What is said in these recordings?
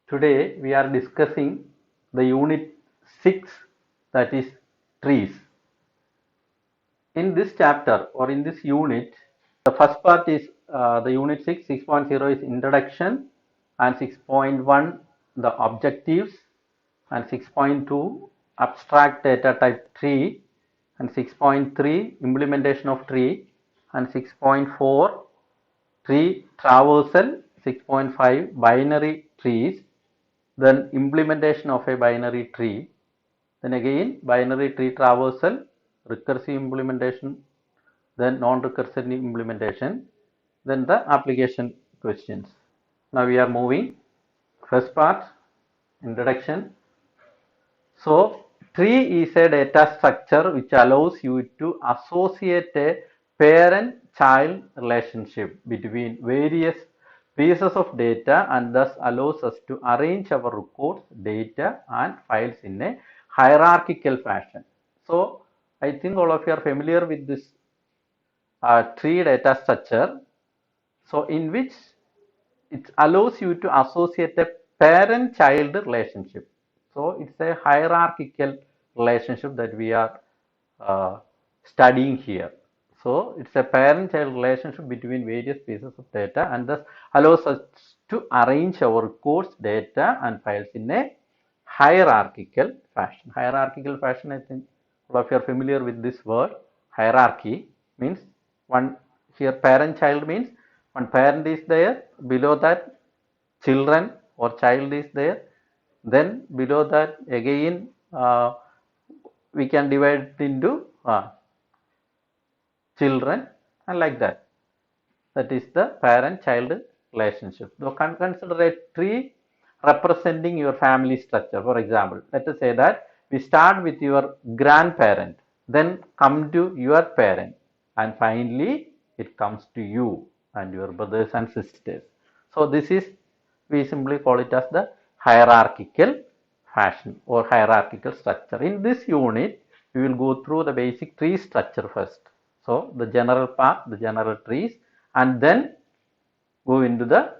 Today we are discussing the unit 6, that is trees. In this chapter or in this unit, the first part is the unit 6, 6.0 is introduction, and 6.1 the objectives, and 6.2 abstract data type tree, and 6.3 implementation of tree, and 6.4 tree traversal, 6.5 binary trees, then implementation of a binary tree, then again binary tree traversal, recursive implementation, then non-recursive implementation, then the application questions. Now we are moving. First part, introduction. So tree is a data structure which allows you to associate a parent-child relationship between various pieces of data, and thus allows us to arrange our records, data and files in a hierarchical fashion. So I think all of you are familiar with this tree data structure. So in which it allows you to associate a parent-child relationship. So it's a hierarchical relationship that we are studying here. So it's a parent-child relationship between various pieces of data, and thus allows us to arrange our records, data and files in a hierarchical fashion. Hierarchical fashion, I think all of you are familiar with this word. Hierarchy means one, here parent-child means one parent is there, below that children or child is there, then below that again we can divide it into children, and like that. That is the parent-child relationship. So consider a tree representing your family structure. For example, let us say that we start with your grandparent, then come to your parent, and finally it comes to you and your brothers and sisters. So this is, we simply call it as the hierarchical fashion or hierarchical structure. In this unit, we will go through the basic tree structure first. So the general part, the general trees, and then go into the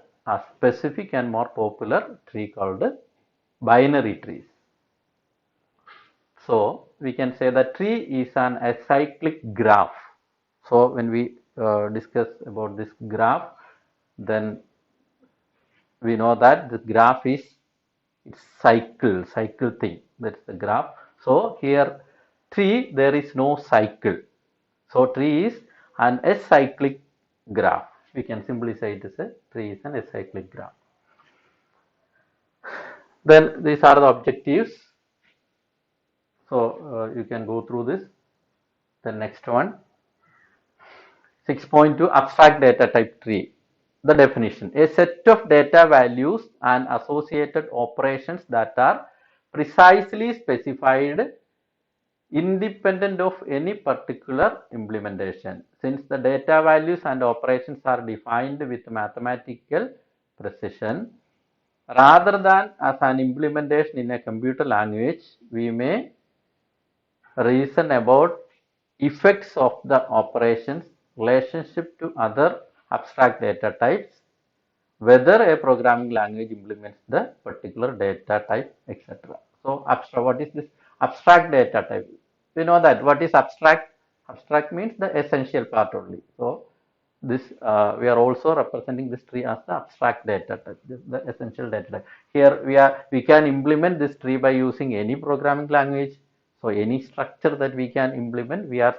specific and more popular tree called binary trees. So we can say that tree is an acyclic graph. So when we discuss about this graph, then we know that the graph is, it's cycle thing, that's the graph. So here tree, there is no cycle. So tree is an acyclic graph. We can simply say it is a tree is an acyclic graph. Then these are the objectives. So you can go through this. The next one, 6.2 abstract data type tree. The definition: a set of data values and associated operations that are precisely specified independent of any particular implementation. Since the data values and operations are defined with mathematical precision, rather than as an implementation in a computer language, we may reason about effects of the operations, relationship to other abstract data types, whether a programming language implements the particular data type, etc. So what is this abstract data type? We know that what is abstract. Abstract means the essential part only. So this we are also representing this tree as the abstract data type, the essential data type. Here we can implement this tree by using any programming language. So any structure that we can implement, we are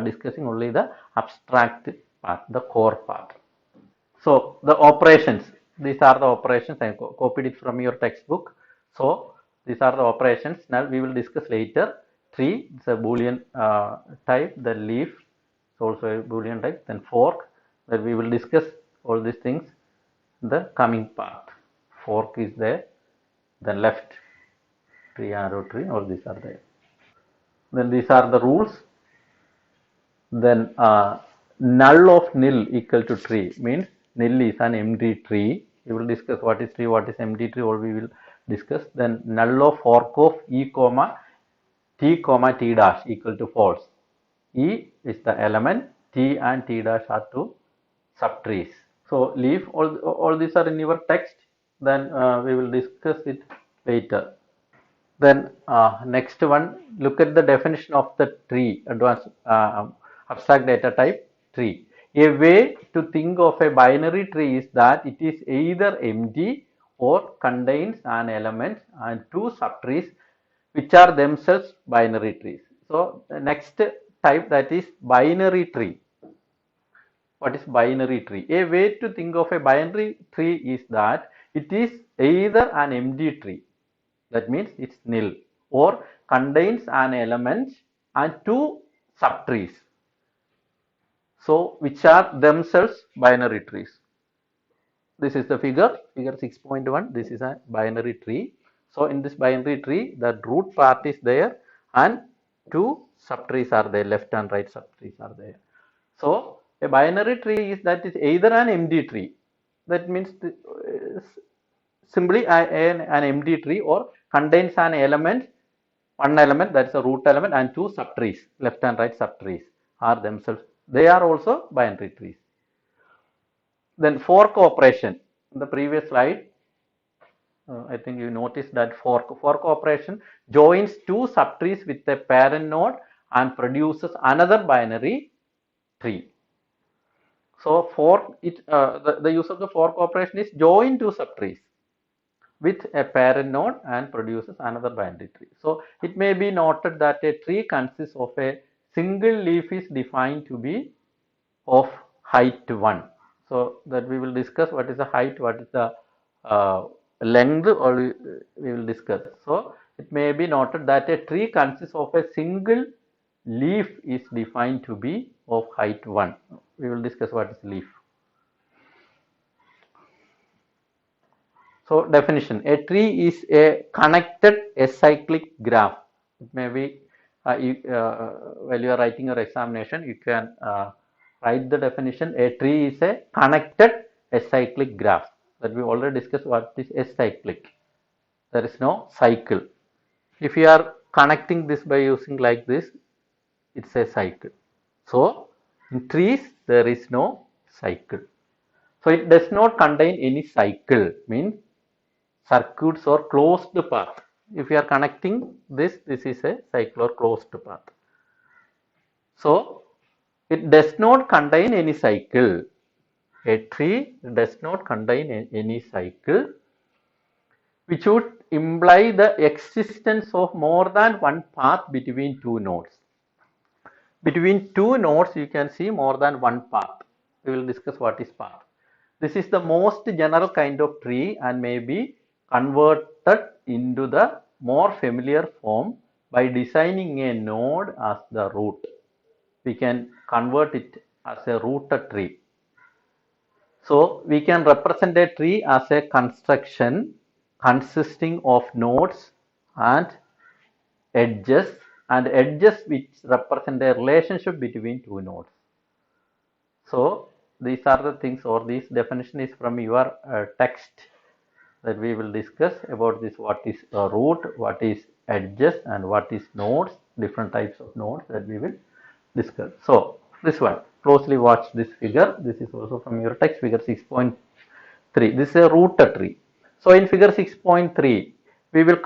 discussing only the abstract part, the core part. So the operations, these are the operations. I copied it from your textbook. So these are the operations. Now we will discuss later. Tree, it's a Boolean type. The leaf is also a Boolean type. Then fork, that we will discuss all these things in the coming part. Fork is there. Then left, tree, arrow tree, all these are there. Then these are the rules. Then null of nil equal to tree means nil is an empty tree. We will discuss what is tree, what is empty tree, or we will discuss. Then null of fork of e comma t dash equal to false. E is the element, t and t dash are two subtrees. So leaf, all these are in your text. then we will discuss it later. Then next one, look at the definition of the tree, advanced abstract data type tree. A way to think of a binary tree is that it is either empty or contains an element and two subtrees which are themselves binary trees. So the next type, that is binary tree. What is binary tree? A way to think of a binary tree is that it is either an empty tree, that means it's nil, or contains an element and two subtrees, so which are themselves binary trees. This is the figure 6.1. This is a binary tree. So in this binary tree, the root part is there and two subtrees are there, left and right subtrees are there. So a binary tree is that is either an empty tree, that means simply an empty tree, or contains an element, one element, that is a root element, and two subtrees, left and right subtrees are themselves, they are also binary trees. Then fork operation. In the previous slide, I think you noticed that fork operation joins two subtrees with a parent node and produces another binary tree. So the use of the fork operation is join two subtrees with a parent node and produces another binary tree. So it may be noted that a tree consists of a single leaf is defined to be of height 1. So that we will discuss what is the height, what is the length, or we will discuss. So it may be noted that a tree consists of a single leaf is defined to be of height 1. We will discuss what is leaf. So definition, a tree is a connected acyclic graph. It may be while you are writing your examination, you can write the definition. A tree is a connected acyclic graph. That we already discussed what is acyclic. There is no cycle. If you are connecting this by using like this, it's a cycle. So in trees there is no cycle. So it does not contain any cycle, means circuits or closed path. If you are connecting this is a cycle or closed path. So it does not contain any cycle. A tree does not contain any cycle, which would imply the existence of more than one path between two nodes. Between two nodes, you can see more than one path. We will discuss what is path. This is the most general kind of tree and may be converted into the more familiar form by designing a node as the root. We can convert it as a rooted tree. So we can represent a tree as a construction consisting of nodes and edges which represent a relationship between two nodes. So these are the things, or this definition is from your text that we will discuss about this, what is a root, what is edges, and what is nodes, different types of nodes that we will discuss. So this one, closely watch this figure. This is also from your text, figure 6.3. This is a rooted tree. So in figure 6.3, we will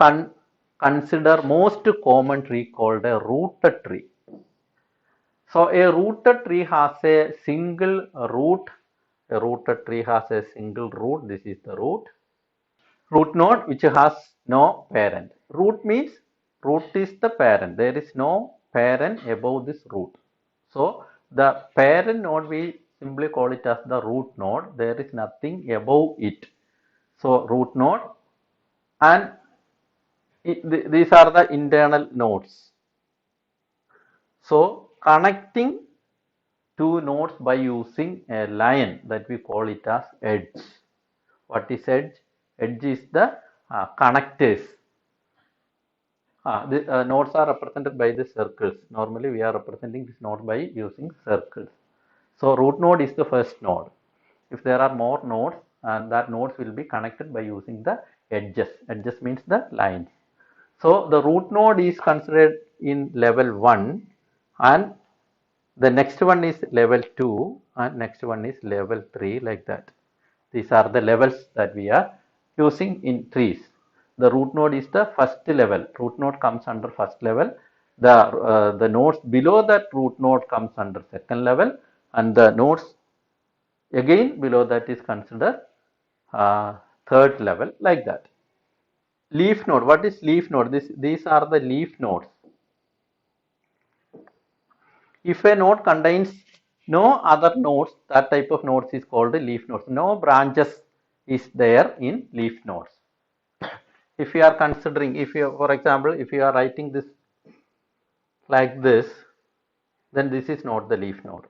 consider most common tree called a rooted tree. So a rooted tree has a single root. A rooted tree has a single root. This is the root. Root node which has no parent. Root means root is the parent. There is no parent above this root. So the parent node, we simply call it as the root node. There is nothing above it. So root node, and these are the internal nodes. So connecting two nodes by using a line, that we call it as edge. What is edge? Edge is the connectors. The nodes are represented by the circles. Normally we are representing this node by using circles. So root node is the first node. If there are more nodes, and that nodes will be connected by using the edges. Edges means the lines. So the root node is considered in level 1, and the next one is level 2, and next one is level 3, like that. These are the levels that we are using in trees. The root node is the first level. Root node comes under first level. The nodes below that root node comes under second level, and the nodes again below that is considered third level, like that. Leaf node. What is leaf node? These are the leaf nodes. If a node contains no other nodes, that type of nodes is called leaf nodes. No branches is there in leaf nodes. If you are considering, if you, for example, if you are writing this like this, then this is not the leaf node.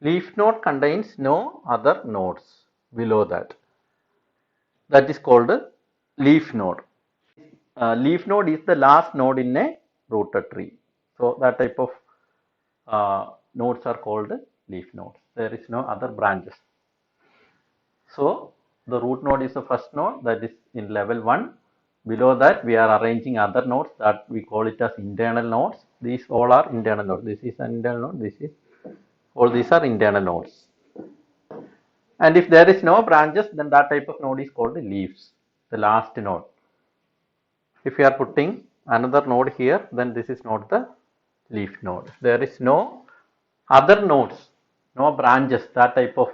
Leaf node contains no other nodes below that. That is called leaf node. Leaf node is the last node in a rooted tree. So that type of nodes are called leaf nodes. There is no other branches. So the root node is the first node, that is in level 1. Below that we are arranging other nodes that we call it as internal nodes. These all are internal nodes. This is an internal node. All these are internal nodes. And if there is no branches, then that type of node is called the leaves, the last node. If you are putting another node here, then this is not the leaf node. There is no other nodes, no branches, that type of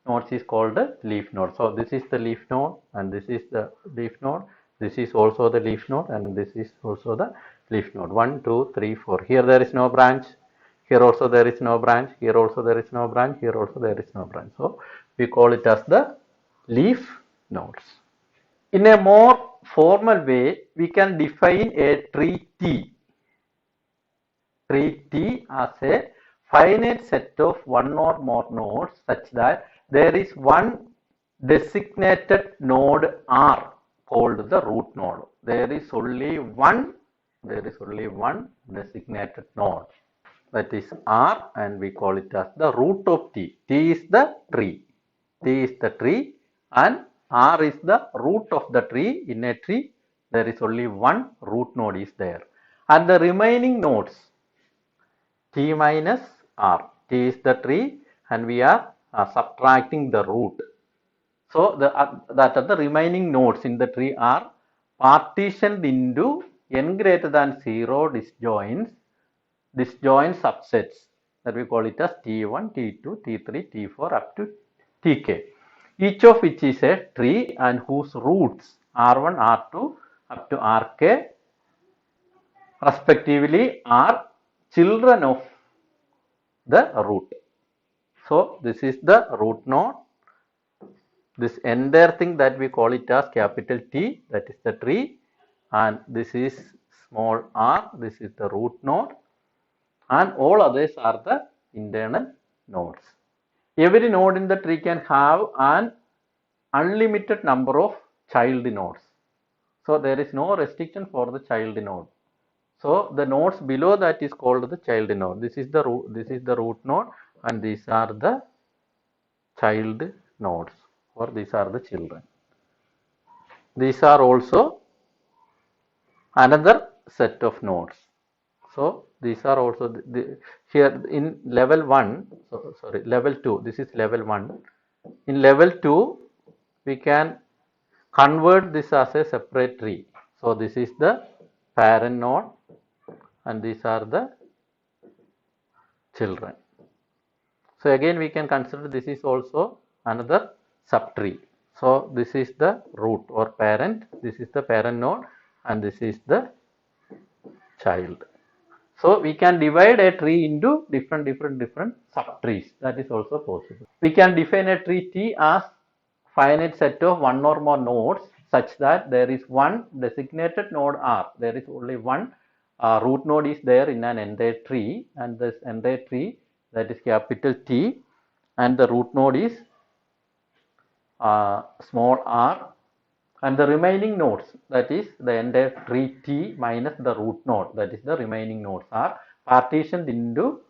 nodes is called the leaf node. So this is the leaf node, and this is the leaf node. This is also the leaf node, and this is also the leaf node. 1, 2, 3, 4. Here there is no branch. Here also there is no branch. Here also there is no branch. Here also there is no branch. So we call it as the leaf nodes. In a more formal way, we can define a tree T. Tree T as a finite set of one or more nodes such that there is one designated node R called the root node. There is only one designated node, that is R, and we call it as the root of T. T is the tree. T is the tree and R is the root of the tree. In a tree, there is only one root node is there. And the remaining nodes, T minus R. T is the tree and we are subtracting the root. So the remaining nodes in the tree are partitioned into n greater than 0 disjoint subsets, that we call it as T1, T2, T3, T4 up to Tk. Each of which is a tree and whose roots R1, R2 up to Rk respectively are children of the root. So this is the root node. This entire thing that we call it as capital T, that is the tree, and this is small r, this is the root node, and all others are the internal nodes. Every node in the tree can have an unlimited number of child nodes. So there is no restriction for the child node. So the nodes below that is called the child node. This is the root node, and these are the child nodes, or these are the children. These are also another set of nodes. So these are also here in level 1, level 2, this is level 1. In level 2, we can convert this as a separate tree. So this is the parent node and these are the children. So again we can consider this is also another subtree. So this is the root or parent, this is the parent node and this is the child. So we can divide a tree into different subtrees. That is also possible. We can define a tree T as finite set of one or more nodes such that there is one designated node R. There is only one root node is there in an entire tree, and this entire tree, that is capital T, and the root node is small r, and the remaining nodes, that is the entire tree T minus the root node, that is the remaining nodes, are partitioned into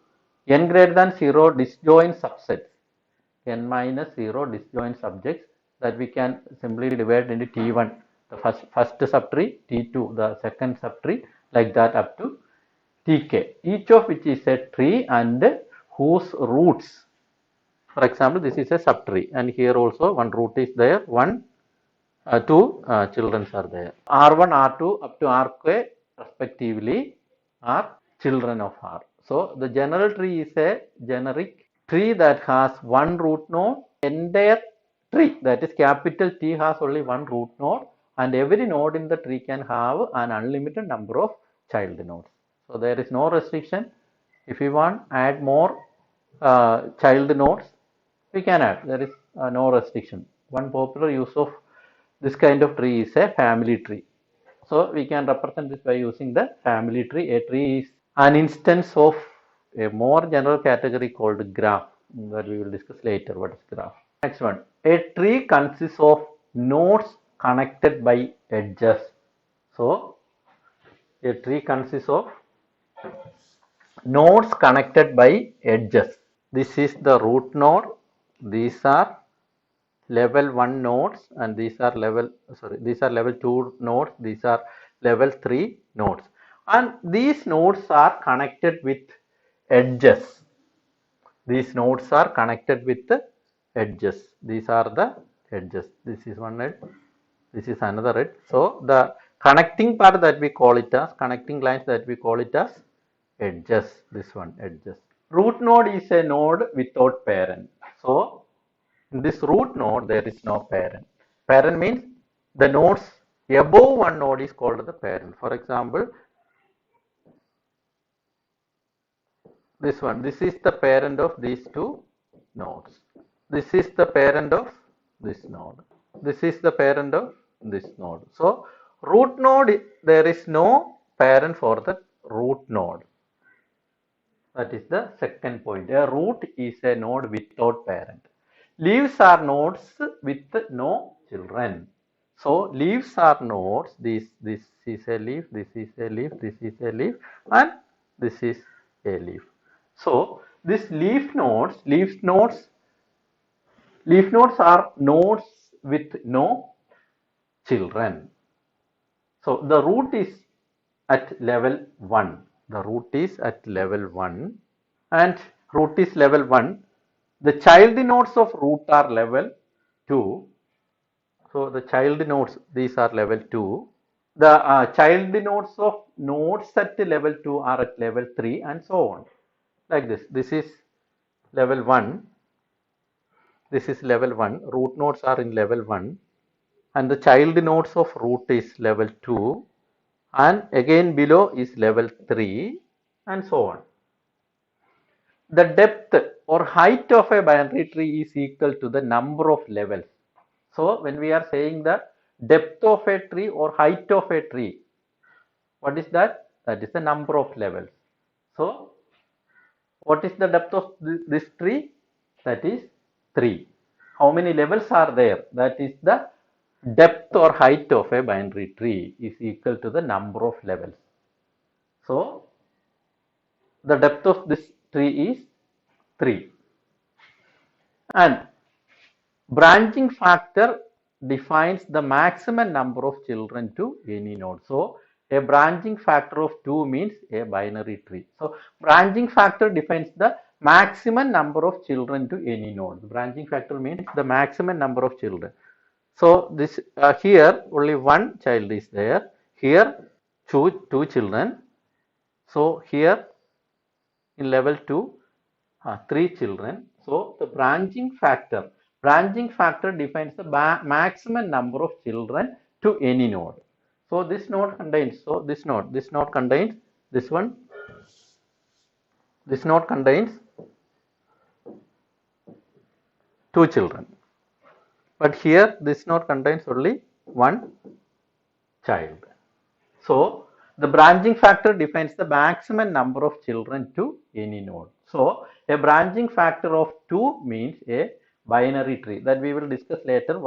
n greater than 0 disjoint subsets, n minus 0 disjoint subjects, that we can simply divide into T1, the first subtree, T2, the second subtree, like that up to Tk, each of which is a tree and whose roots, for example, this is a subtree, and here also one root is there, one two children are there. R1, R2 up to Rk respectively are children of R. So the general tree is a generic tree that has one root node. Entire tree, that is capital T, has only one root node, and every node in the tree can have an unlimited number of child nodes. So there is no restriction. If we want add more child nodes, we can add. There is no restriction. One popular use of this kind of tree is a family tree. So we can represent this by using the family tree. A tree is an instance of a more general category called graph, that we will discuss later. What is graph? Next one. A tree consists of nodes connected by edges. So a tree consists of nodes connected by edges. This is the root node. These are level 1 nodes, and these are level 2 nodes. These are level 3 nodes, and these nodes are connected with edges. These nodes are connected with the edges. These are the edges. This is one edge, this is another edge. So the connecting part that we call it as connecting lines, that we call it as edges. This one, edges. Root node is a node without parent. So in this root node there is no parent. Parent means the nodes above one node is called the parent. For example, this one, this is the parent of these two nodes. This is the parent of this node. This is the parent of this node. So root node, there is no parent for the root node. That is the second point. A root is a node without parent. Leaves are nodes with no children. So leaves are nodes. This is a leaf, this is a leaf, this is a leaf, and this is a leaf. So this leaf nodes are nodes with no children. So the root is at level 1. The root is at level 1, and root is level 1. The child nodes of root are level 2. So the child nodes, these are level 2. The child nodes of nodes at level 2 are at level 3, and so on. Like this. This is level 1. This is level 1. Root nodes are in level 1. And the child nodes of root is level 2. And again below is level 3, and so on. The depth or height of a binary tree is equal to the number of levels. So when we are saying the depth of a tree or height of a tree, what is that? That is the number of levels. So what is the depth of this tree? That is 3. How many levels are there? That is the depth or height of a binary tree is equal to the number of levels. So the depth of this tree is 3. And branching factor defines the maximum number of children to any node. So a branching factor of 2 means a binary tree. So branching factor defines the maximum number of children to any node. The branching factor means the maximum number of children. So this here only one child is there. Here two children. So here in level 2 3 children. So the branching factor defines the maximum number of children to any node. So this node contains, this node contains this one. This node contains 2 children. But here this node contains only one child. So the branching factor defines the maximum number of children to any node. So a branching factor of 2 means a binary tree, that we will discuss later.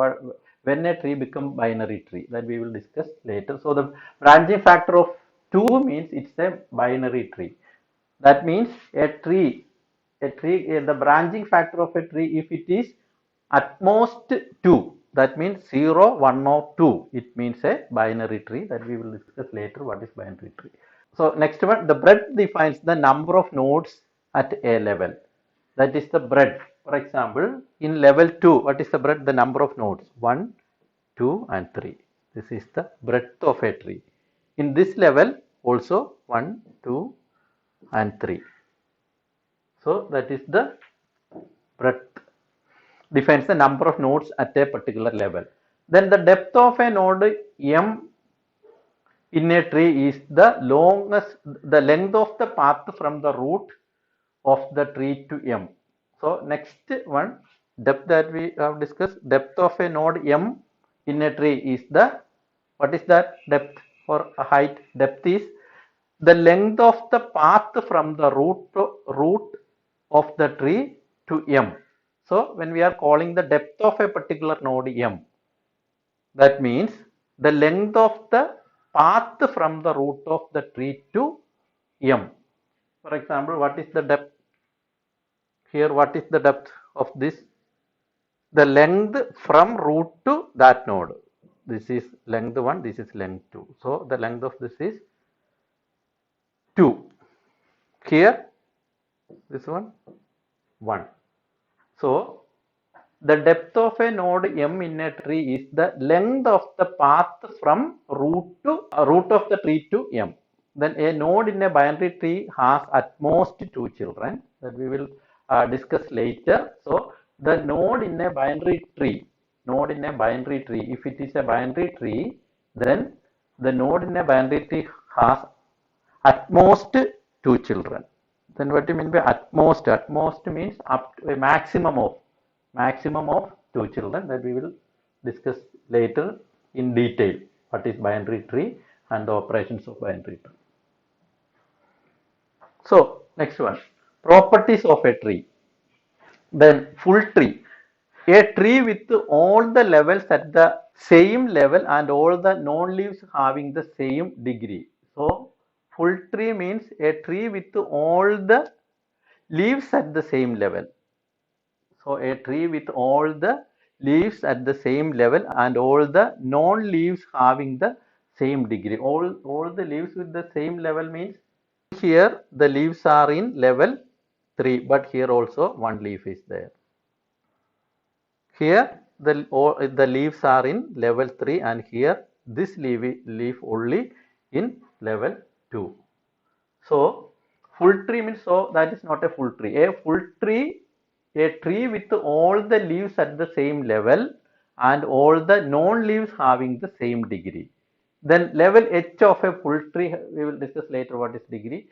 When a tree becomes binary tree, that we will discuss later. So the branching factor of 2 means it's a binary tree. That means the branching factor of a tree, if it is at most 2, that means 0, 1 or 2, it means a binary tree, that we will discuss later what is binary tree. So next one, the breadth defines the number of nodes at a level. That is the breadth. For example, in level 2, what is the breadth? The number of nodes, 1, 2 and 3. This is the breadth of a tree. In this level also 1, 2 and 3. So that is the breadth, defines the number of nodes at a particular level. Then the depth of a node M in a tree is the length of the path from the root of the tree to M. So next one, depth that we have discussed, depth of a node M in a tree is what is that depth or height? Depth is the length of the path from the root of the tree to M. So when we are calling the depth of a particular node M, that means the length of the path from the root of the tree to M. For example, what is the depth? Here, what is the depth of this? The length from root to that node. This is length 1, this is length 2. So the length of this is 2. Here, this one, 1. So the depth of a node M in a tree is the length of the path from root of the tree to M. Then a node in a binary tree has at most 2 children that we will discuss later. So the node in a binary tree, if it is a binary tree, then the node in a binary tree has at most 2 children. Then what do you mean by at most? At most means up to a maximum of 2 children that we will discuss later in detail. What is binary tree and the operations of binary tree. So next one, properties of a tree. Then full tree, a tree with all the levels at the same level and all the non-leaves having the same degree. So full tree means a tree with all the leaves at the same level. So a tree with all the leaves at the same level and all the non-leaves having the same degree. All the leaves with the same level means here the leaves are in level 3, but here also one leaf is there. Here the leaves are in level 3 and here this leaf only in level 2. So full tree means, so that is not a full tree. A tree with all the leaves at the same level and all the non-leaves having the same degree. Then level H of a full tree, we will discuss later what is degree.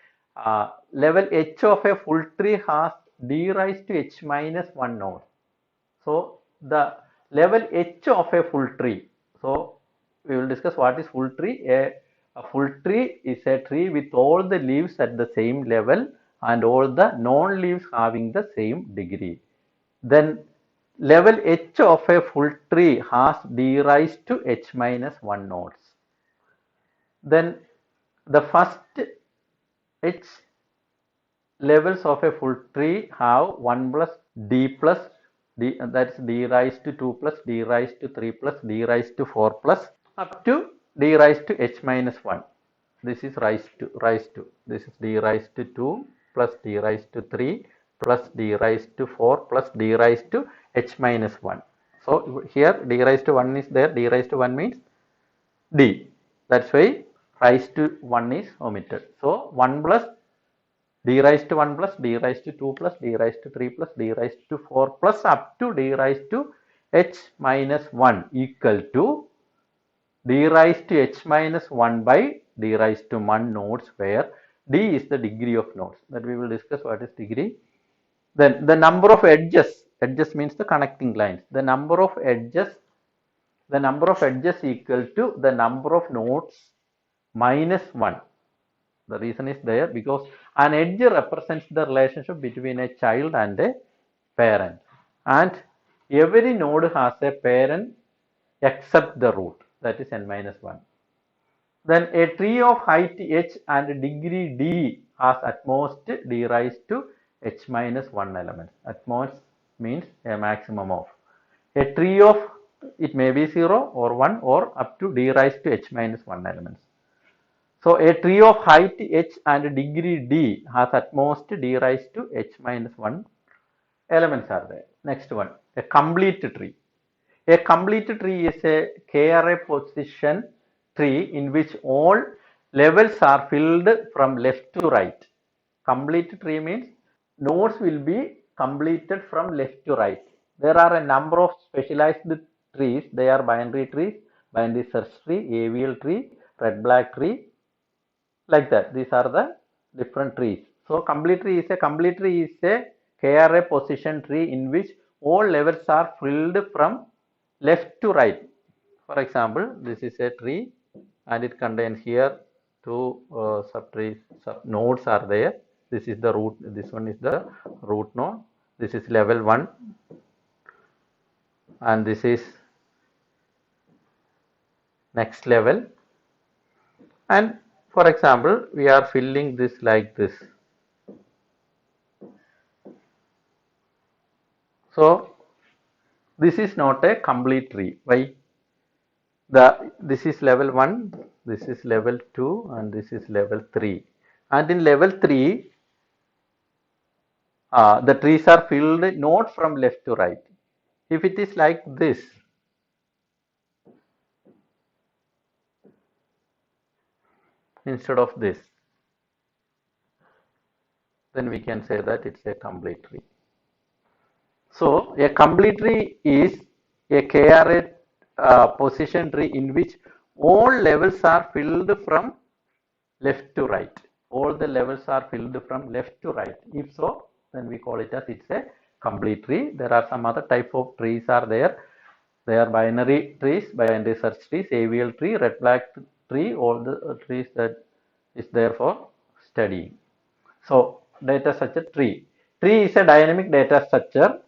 Level H of a full tree has d raised to h minus 1 node. So the level H of a full tree. So we will discuss what is full tree. A full tree is a tree with all the leaves at the same level and all the non-leaves having the same degree. Then level H of a full tree has d raised to h minus 1 nodes. Then the first H levels of a full tree have 1 plus d, that is d raised to 2 plus d raised to 3 plus d raised to 4 plus up to d raised to h minus 1. This is raised to. This is d raised to 2 plus d raised to 3 plus d raised to 4 plus d raised to h minus 1. So here d raised to 1 is there. D raised to 1 means d. That's why raised to 1 is omitted. So 1 plus d raised to 1 plus d raised to 2 plus d raised to 3 plus d raised to 4 plus up to d raised to h minus 1 equal to d raised to h minus 1 by d raised to 1 nodes, where d is the degree of nodes. That we will discuss what is degree. Then the number of edges means the connecting lines. The number of edges equal to the number of nodes minus 1. The reason is there because an edge represents the relationship between a child and a parent, and every node has a parent except the root, that is n minus 1. Then a tree of height h and degree d has at most d raised to h minus 1 elements. At most means a maximum of. A tree of, it may be 0 or 1 or up to d raised to h minus 1 elements. So a tree of height h and degree d has at most d raised to h minus 1 elements are there. Next one, a complete tree. A complete tree is a k-array position tree in which all levels are filled from left to right. Complete tree means nodes will be completed from left to right. There are a number of specialized trees. They are binary trees, binary search tree, AVL tree, red black tree, like that. These are the different trees. So complete tree is a k-array position tree in which all levels are filled from left to right. For example, this is a tree and it contains here two subtrees, nodes are there. This is the root, this one is the root node. This is level 1 and this is next level. And for example, we are filling this like this. So this is not a complete tree. Why? This is level 1, this is level 2 and this is level 3. And in level 3, the trees are filled not from left to right. If it is like this, instead of this, then we can say that it's a complete tree. So a complete tree is a k-array position tree in which all levels are filled from left to right. All the levels are filled from left to right. If so, then we call it as it's a complete tree. There are some other type of trees are there. They are binary trees, binary search trees, AVL tree, red black tree, all the trees that is there for studying. So data structure tree. Tree is a dynamic data structure.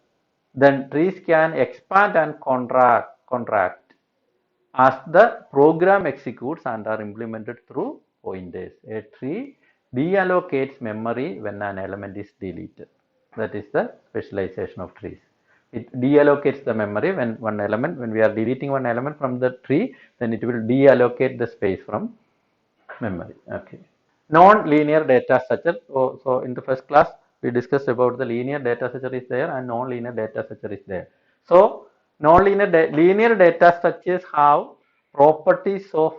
Then trees can expand and contract as the program executes and are implemented through pointers. A tree deallocates memory when an element is deleted. That is the specialization of trees. It deallocates the memory when we are deleting one element from the tree, then it will deallocate the space from memory. Okay. Non-linear data structure. So in the first class, we discussed about the linear data structure is there and non-linear data structure is there. So linear data structures have properties of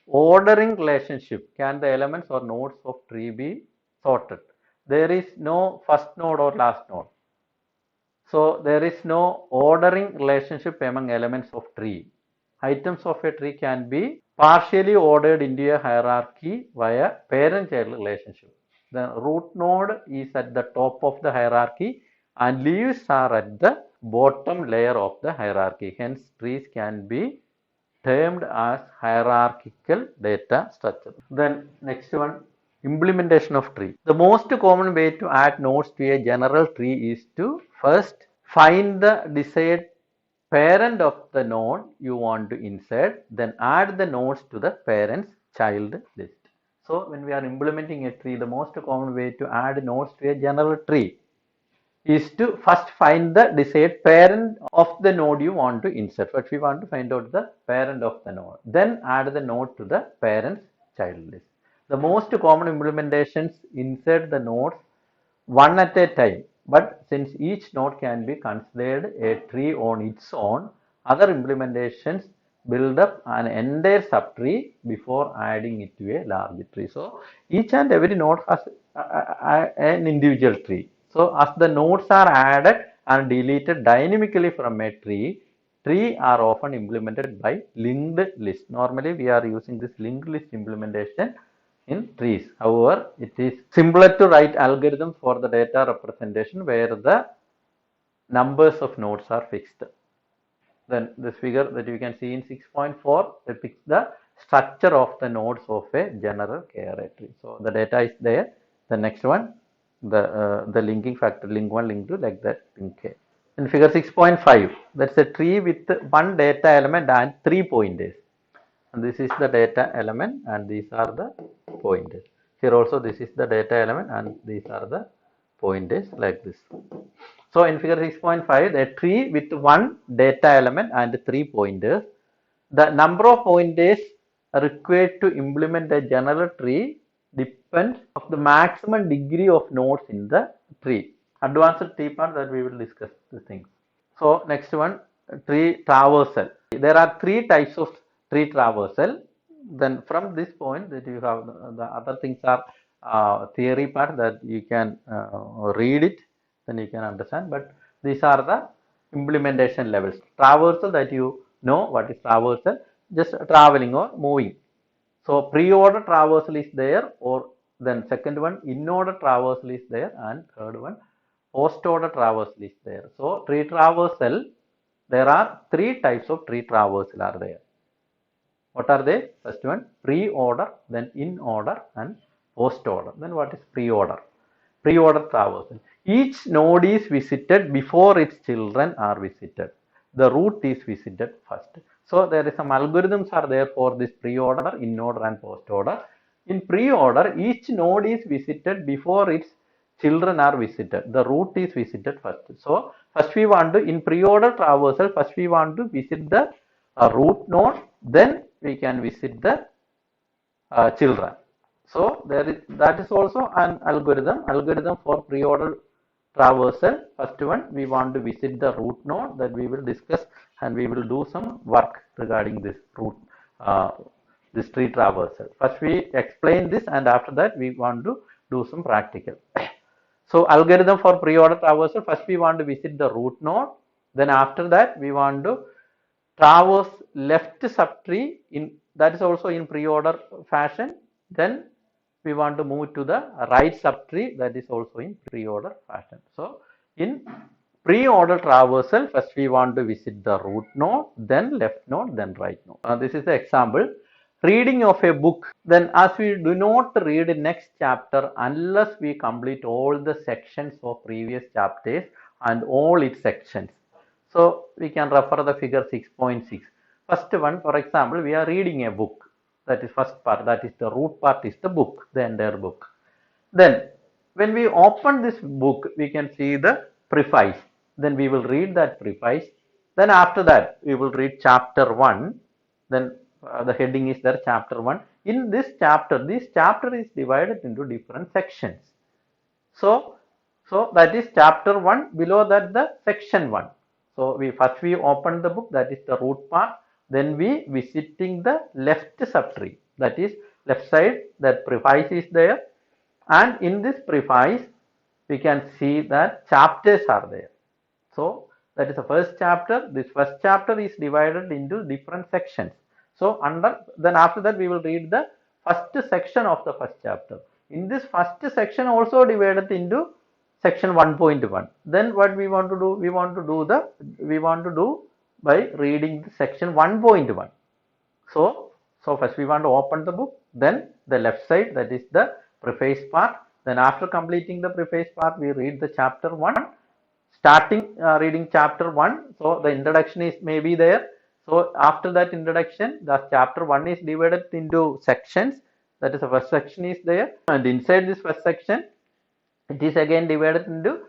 ordering relationship. Can the elements or nodes of tree be sorted? There is no first node or last node. So there is no ordering relationship among elements of tree. Items of a tree can be partially ordered into a hierarchy via parent-child relationship. The root node is at the top of the hierarchy and leaves are at the bottom layer of the hierarchy. Hence, trees can be termed as hierarchical data structure. Then next one, implementation of tree. The most common way to add nodes to a general tree is to first find the desired parent of the node you want to insert, then add the nodes to the parent's child list. So when we are implementing a tree, the most common way to add nodes to a general tree is to first find the desired parent of the node you want to insert. First we want to find out the parent of the node, then add the node to the parent's child list. The most common implementations insert the nodes one at a time, but since each node can be considered a tree on its own, other implementations build up an entire subtree before adding it to a large tree. So each and every node has an individual tree. So as the nodes are added and deleted dynamically from a tree are often implemented by linked list. Normally we are using this linked list implementation in trees. However, it is simpler to write algorithms for the data representation where the numbers of nodes are fixed. Then this figure that you can see in 6.4 depicts the structure of the nodes of a general k-array tree. So the data is there. The next one, the linking factor, link 1, link 2, like that, link k. In figure 6.5, that's a tree with one data element and 3 pointers. And this is the data element and these are the pointers. Here also this is the data element and these are the pointers, like this. So in figure 6.5, a tree with one data element and 3 pointers. The number of pointers required to implement a general tree depends on the maximum degree of nodes in the tree. Advanced tree part that we will discuss the things. So next one, tree traversal. There are three types of tree traversal. Then from this point that you have the other things are theory part that you can read it, then you can understand. But these are the implementation levels. Traversal, that you know what is traversal, just traveling or moving. So pre-order traversal is there, or then second one in-order traversal is there, and third one post-order traversal is there. So tree traversal, there are three types of tree traversal are there. What are they? First one pre-order, then in-order, and post-order. Then what is pre-order? Pre-order traversal. Each node is visited before its children are visited. The root is visited first. So there is some algorithms are there for this pre-order, in-order, and post-order. In pre-order, each node is visited before its children are visited. The root is visited first. So first we want to, in pre-order traversal, first we want to visit the root node, then we can visit the children. So that is also an algorithm for pre-order traversal. First one, we want to visit the root node, that we will discuss, and we will do some work regarding this root, this tree traversal. First we explain this, and after that we want to do some practical. So algorithm for pre-order traversal, first we want to visit the root node, then after that we want to traverse left subtree, in that is also in pre-order fashion. Then we want to move to the right subtree, that is also in pre-order fashion. So in pre-order traversal, first we want to visit the root node, then left node, then right node. This is the example. Reading of a book, then as we do not read next chapter unless we complete all the sections of previous chapters and all its sections. So we can refer the figure 6.6. First one, for example, we are reading a book. That is first part, that is the root part is the book, the entire book. Then when we open this book, we can see the preface. Then we will read that preface. Then after that, we will read chapter 1. Then the heading is there, chapter 1. In this chapter is divided into different sections. So that is chapter 1, below that the section 1. So we open the book, that is the root part. Then we visiting the left subtree, that is left side, that preface is there. And in this preface, we can see that chapters are there. So that is the first chapter. This first chapter is divided into different sections. So then after that we will read the first section of the first chapter. In this first section also divided into section 1.1. Then what we want to do? We want to do by reading the section 1.1. So first we want to open the book, then the left side, that is the preface part. Then after completing the preface part, we read the chapter 1. Starting reading chapter 1, so the introduction is maybe there. So after that introduction, the chapter 1 is divided into sections. That is the first section is there, and inside this first section, it is again divided into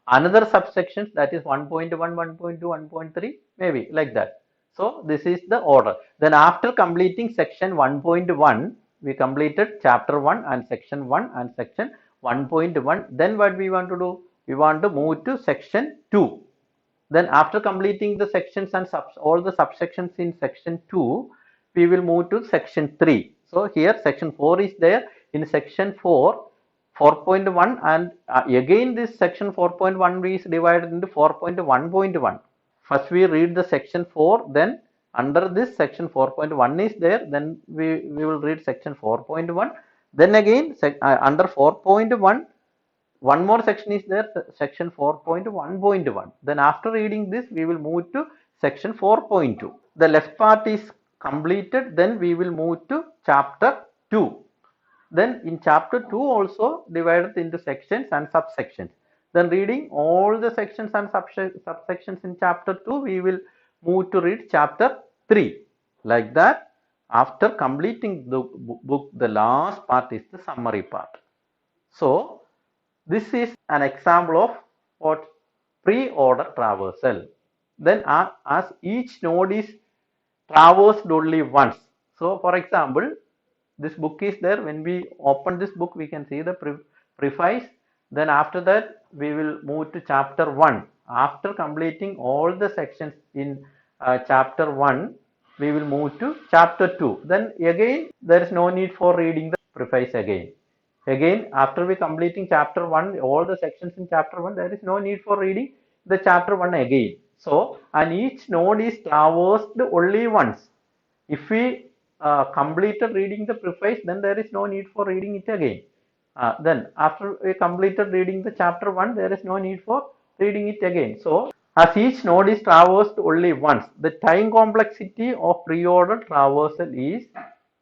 another subsections, that is 1.1, 1.2, 1.3, maybe like that. So this is the order. Then after completing section 1.1, we completed chapter 1 and section 1 and section 1.1. Then what we want to do? We want to move to section 2. Then after completing the sections and all the subsections in section 2, we will move to section 3. So here section 4 is there. In section 4, 4.1, and again this section 4.1 is divided into 4.1.1. First we read the section 4, then under this section 4.1 is there, then we will read section 4.1. Then again under 4.1, one more section is there, section 4.1.1. Then after reading this, we will move to section 4.2. The left part is completed, then we will move to chapter 2. Then in chapter 2 also divided into sections and subsections. Then reading all the sections and subsections in chapter 2, we will move to read chapter 3. Like that, after completing the book, the last part is the summary part. So this is an example of what pre-order traversal. Then as each node is traversed only once. So for example, this book is there. When we open this book, we can see the preface. Then after that, we will move to chapter 1. After completing all the sections in chapter 1, we will move to chapter 2. Then again, there is no need for reading the preface again. Again, after we completing chapter 1, all the sections in chapter 1, there is no need for reading the chapter 1 again. So, and each node is traversed only once. If we completed reading the preface, then there is no need for reading it again. Then after we completed reading the chapter 1, there is no need for reading it again. So as each node is traversed only once, the time complexity of preorder traversal is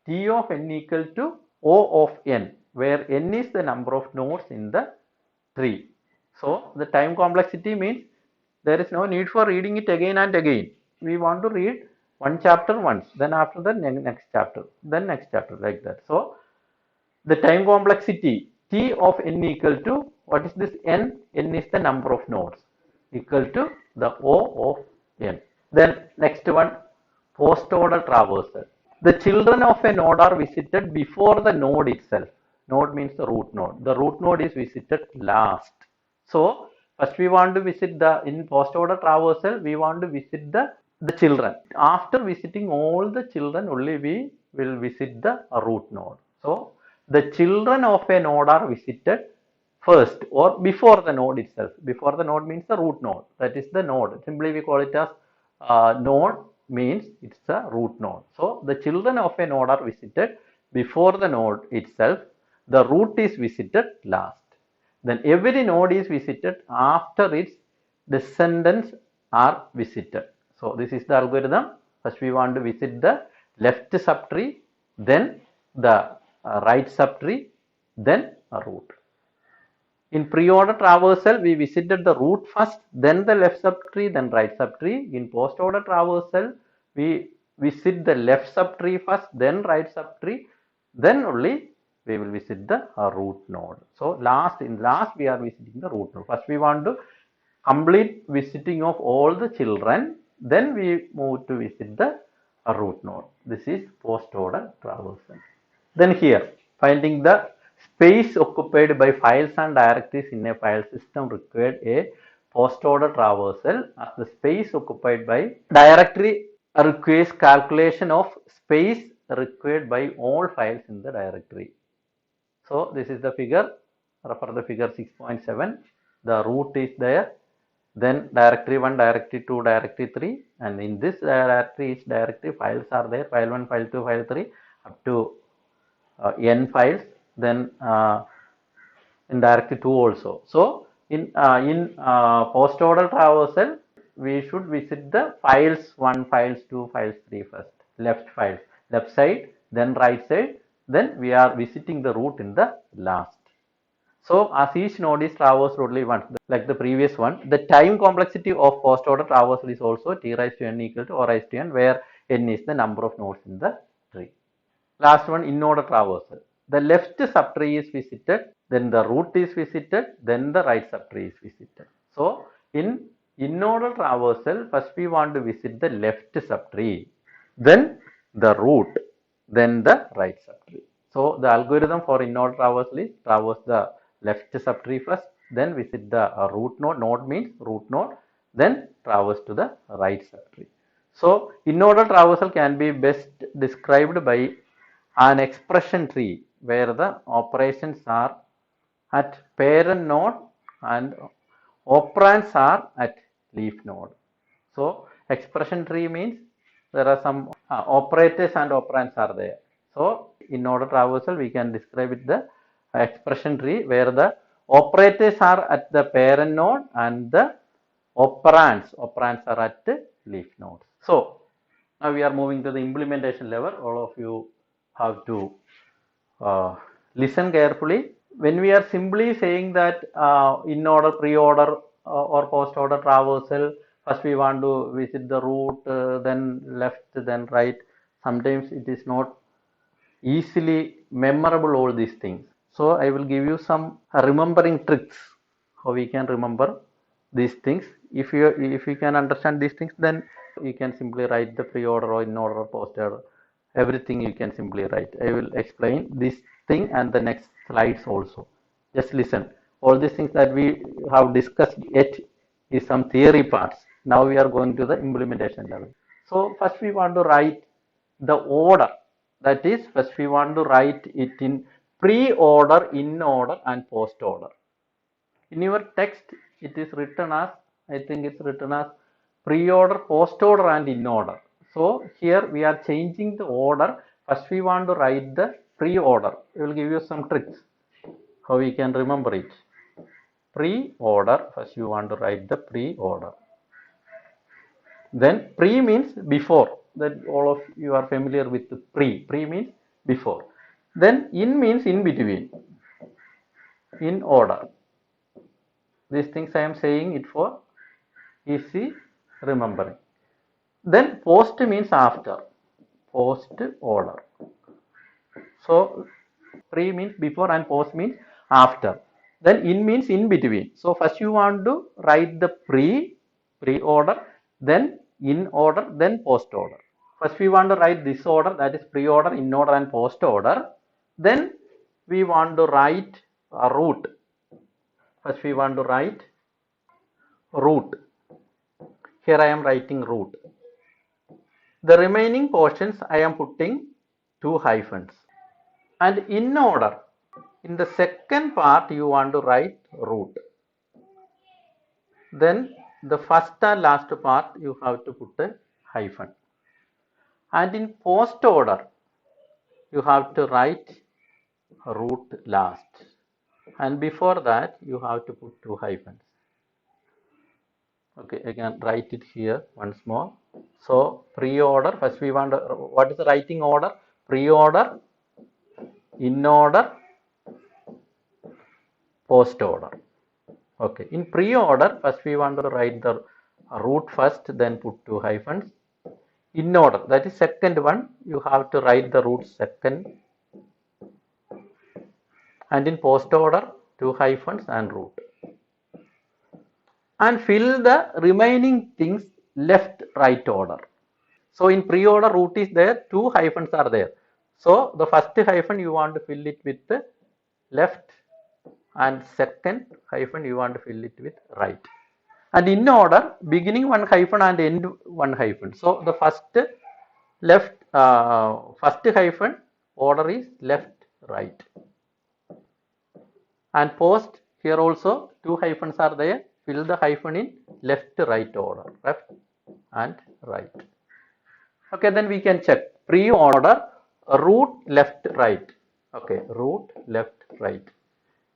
T of n equal to O of n, where n is the number of nodes in the tree. So the time complexity means there is no need for reading it again and again. We want to read one chapter once, then after that next chapter, then next chapter, like that. So the time complexity T of n equal to, what is this n? N is the number of nodes, equal to the O of n. Then next one, post order traversal. The children of a node are visited before the node itself. Node means the root node. The root node is visited last. So first we want to visit in post order traversal, we want to visit the children. After visiting all the children, only we will visit the root node. So the children of a node are visited first or before the node itself. Before the node means the root node. That is the node. Simply we call it as node means it's the root node. So the children of a node are visited before the node itself. The root is visited last. Then every node is visited after its descendants are visited. So this is the algorithm. First we want to visit the left subtree, then the right subtree, then a root. In pre-order traversal, we visited the root first, then the left subtree, then right subtree. In post-order traversal, we visit the left subtree first, then right subtree, then only we will visit the root node. So in last we are visiting the root node. First we want to complete visiting of all the children, then we move to visit the root node. This is post-order traversal. Then here, finding the space occupied by files and directories in a file system required a post-order traversal, as the space occupied by directory requires calculation of space required by all files in the directory. So this is the figure, refer the figure 6.7. The root is there, then directory 1, directory 2, directory 3, and in this directory, each directory files are there, file 1, file 2, file 3, up to n files, then in directory 2 also. So in post order traversal, we should visit the files 1, files 2, files 3 first, left side, then right side, then we are visiting the root in the last. So as each node is traversed only once, like the previous one, the time complexity of post order traversal is also T raised to n equal to O raised to n, where n is the number of nodes in the tree. Last one, in order traversal. The left subtree is visited, then the root is visited, then the right subtree is visited. So in order traversal, first we want to visit the left subtree, then the root, then the right subtree. So the algorithm for in order traversal is traverse the left subtree first, then visit the root node. Node means root node, then traverse to the right subtree. So in order traversal can be best described by an expression tree where the operations are at parent node and operands are at leaf node. So expression tree means there are some operators and operands are there. So in order traversal we can describe it the expression tree where the operators are at the parent node and the operands are at the leaf nodes. So now we are moving to the implementation level. All of you have to listen carefully. When we are simply saying that in order, pre-order or post-order traversal, first we want to visit the root, then left, then right. Sometimes it is not easily memorable all these things. So I will give you some remembering tricks how we can remember these things. If you can understand these things, then you can simply write the pre-order or in order or post-order. Everything you can simply write. I will explain this thing and the next slides also. Just listen. All these things that we have discussed yet is some theory parts. Now we are going to the implementation level. So first we want to write the order. That is, first we want to write it in pre-order, in-order and post-order. In your text, it is written as, I think it's written as pre-order, post-order and in-order. So here we are changing the order. First we want to write the pre-order. I will give you some tricks how we can remember it. Pre-order, first you want to write the pre-order. Then pre means before, that all of you are familiar with the pre. Pre means before. Then in means in between, in order. These things I am saying it for easy remembering. Then post means after, post order. So pre means before and post means after. Then in means in between. So first you want to write the pre-order, then in order, then post order. First we want to write this order, that is pre-order, in order and post order. Then we want to write a root. First we want to write root. Here I am writing root. The remaining portions I am putting 2 hyphens. And in order, in the second part you want to write root. Then the first and last part you have to put a hyphen. And in post order you have to write root last. And before that you have to put 2 hyphens. Okay, I can write it here once more. So pre-order, first we want to, what is the writing order? Pre-order, in order, post order. Okay, in pre-order, first we want to write the root first, then put 2 hyphens. In order, that is second one, you have to write the root second. And in post order, 2 hyphens and root. And fill the remaining things left right order. So in pre-order, root is there, 2 hyphens are there. So the first hyphen you want to fill it with the left, and second hyphen you want to fill it with right. And in order, beginning 1 hyphen and end 1 hyphen. So the first hyphen order is left right. And post, here also 2 hyphens are there. Fill the hyphen in left right order, left and right. Okay, then we can check pre-order, root left right. Okay, root left right.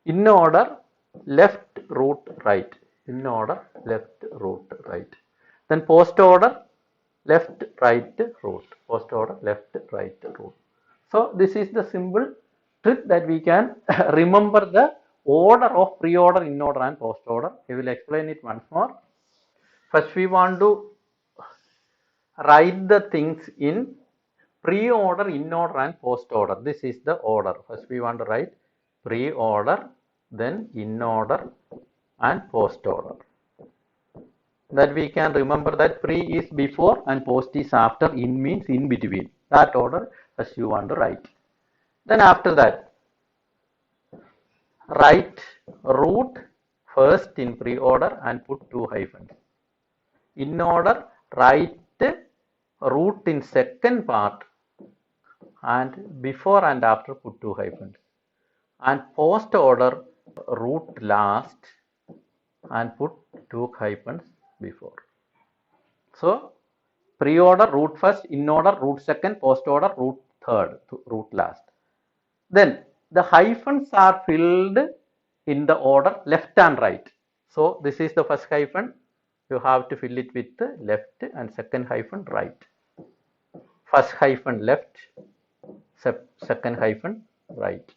In order, left root right. In order, left root right. Then post order, left right root. Post order, left right root. So this is the simple trick that we can remember the order of pre-order, in order and post order. I will explain it once more. First we want to write the things in pre-order, in order and post order. This is the order. First we want to write pre-order, then in order and post order. That we can remember that pre is before and post is after, in means in between. That order as you want to write. Then after that, write root first in pre-order and put 2 hyphens. In order, write root in second part and before and after put 2 hyphens. And post order, root last and put 2 hyphens before. So pre-order, root first, in order, root second, post order, root third, root last. Then the hyphens are filled in the order left and right. So this is the first hyphen. You have to fill it with the left, and second hyphen right. First hyphen left, second hyphen right.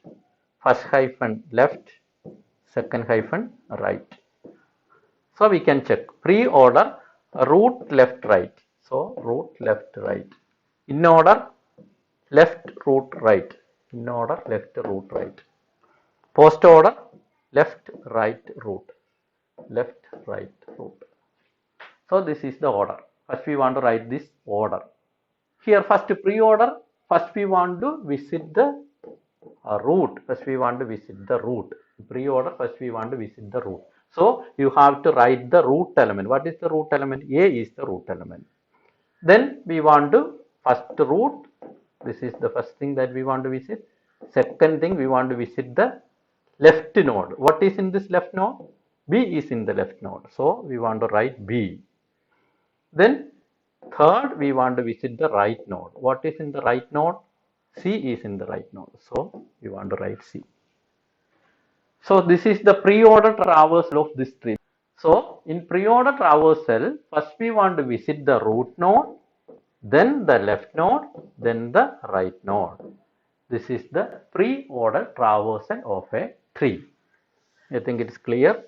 First hyphen left, second hyphen right. So we can check pre-order, root left right. So root left right. In order, left root right. In order, left root right. Post order, left right root. Left right root. So this is the order. First we want to write this order. Here first pre-order, first we want to visit the root. First we want to visit the root. Pre-order, first we want to visit the root. So you have to write the root element. What is the root element? A is the root element. Then we want to first root. This is the first thing that we want to visit. Second thing, we want to visit the left node. What is in this left node? B is in the left node. So we want to write B. Then third, we want to visit the right node. What is in the right node? C is in the right node. So we want to write C. So this is the pre-order traversal of this tree. So in pre-order traversal, first we want to visit the root node, then the left node, then the right node. This is the pre-order traversal of a tree. I think it is clear.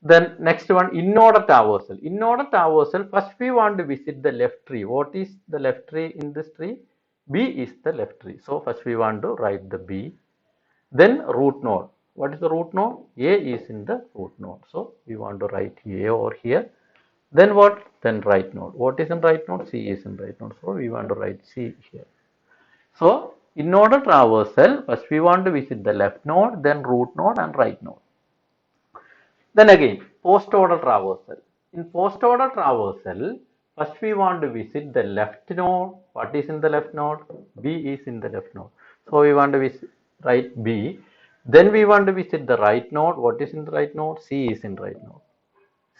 Then next one, in-order traversal. In-order traversal, first we want to visit the left tree. What is the left tree in this tree? B is the left tree. So first we want to write the B. Then root node. What is the root node? A is in the root node. So we want to write A over here. Then what? Then right node. What is in right node? C is in right node. So we want to write C here. So in order traversal, first we want to visit the left node, then root node and right node. Then again, post order traversal. In post order traversal, first we want to visit the left node. What is in the left node? B is in the left node. So we want to visit write B. Then we want to visit the right node. What is in the right node? C is in right node.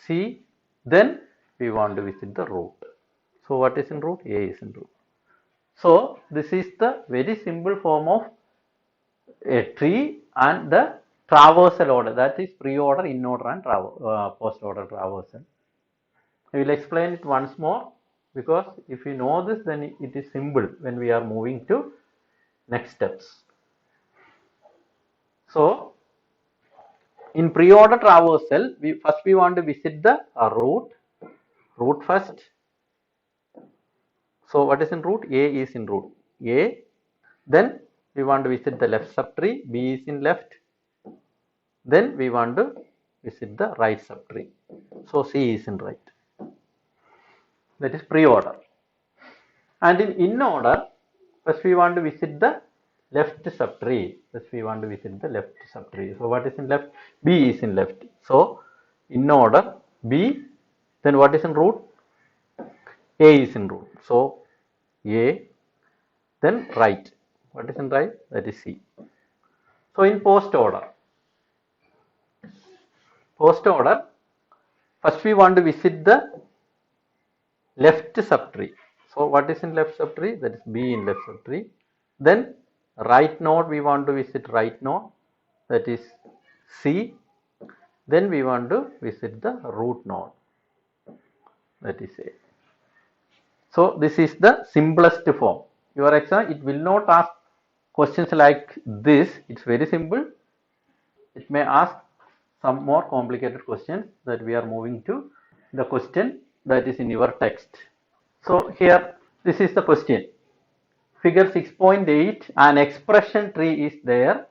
C. Then we want to visit the root. So what is in root? A is in root. So this is the very simple form of a tree and the traversal order, that is pre-order, in-order and post-order traversal. I will explain it once more, because if you know this, then it is simple when we are moving to next steps. So in pre-order traversal, we want to visit the root first. So what is in root? A is in root. A. Then we want to visit the left subtree. B is in left. Then we want to visit the right subtree. So C is in right. That is pre-order. And in order, first we want to visit the left subtree. First we want to visit the left subtree. So what is in left? B is in left. So in order, B. Then what is in root? A is in root. So A. Then right. What is in right? That is C. So in post order, first we want to visit the left subtree. So what is in left subtree? That is B in left subtree. Then right node, we want to visit right node, that is C. Then we want to visit the root node, that is A. So this is the simplest form. Your exam, it will not ask questions like this. It's very simple. It may ask some more complicated questions that we are moving to the question that is in your text. So here, this is the question. Figure 6.8, an expression tree is there.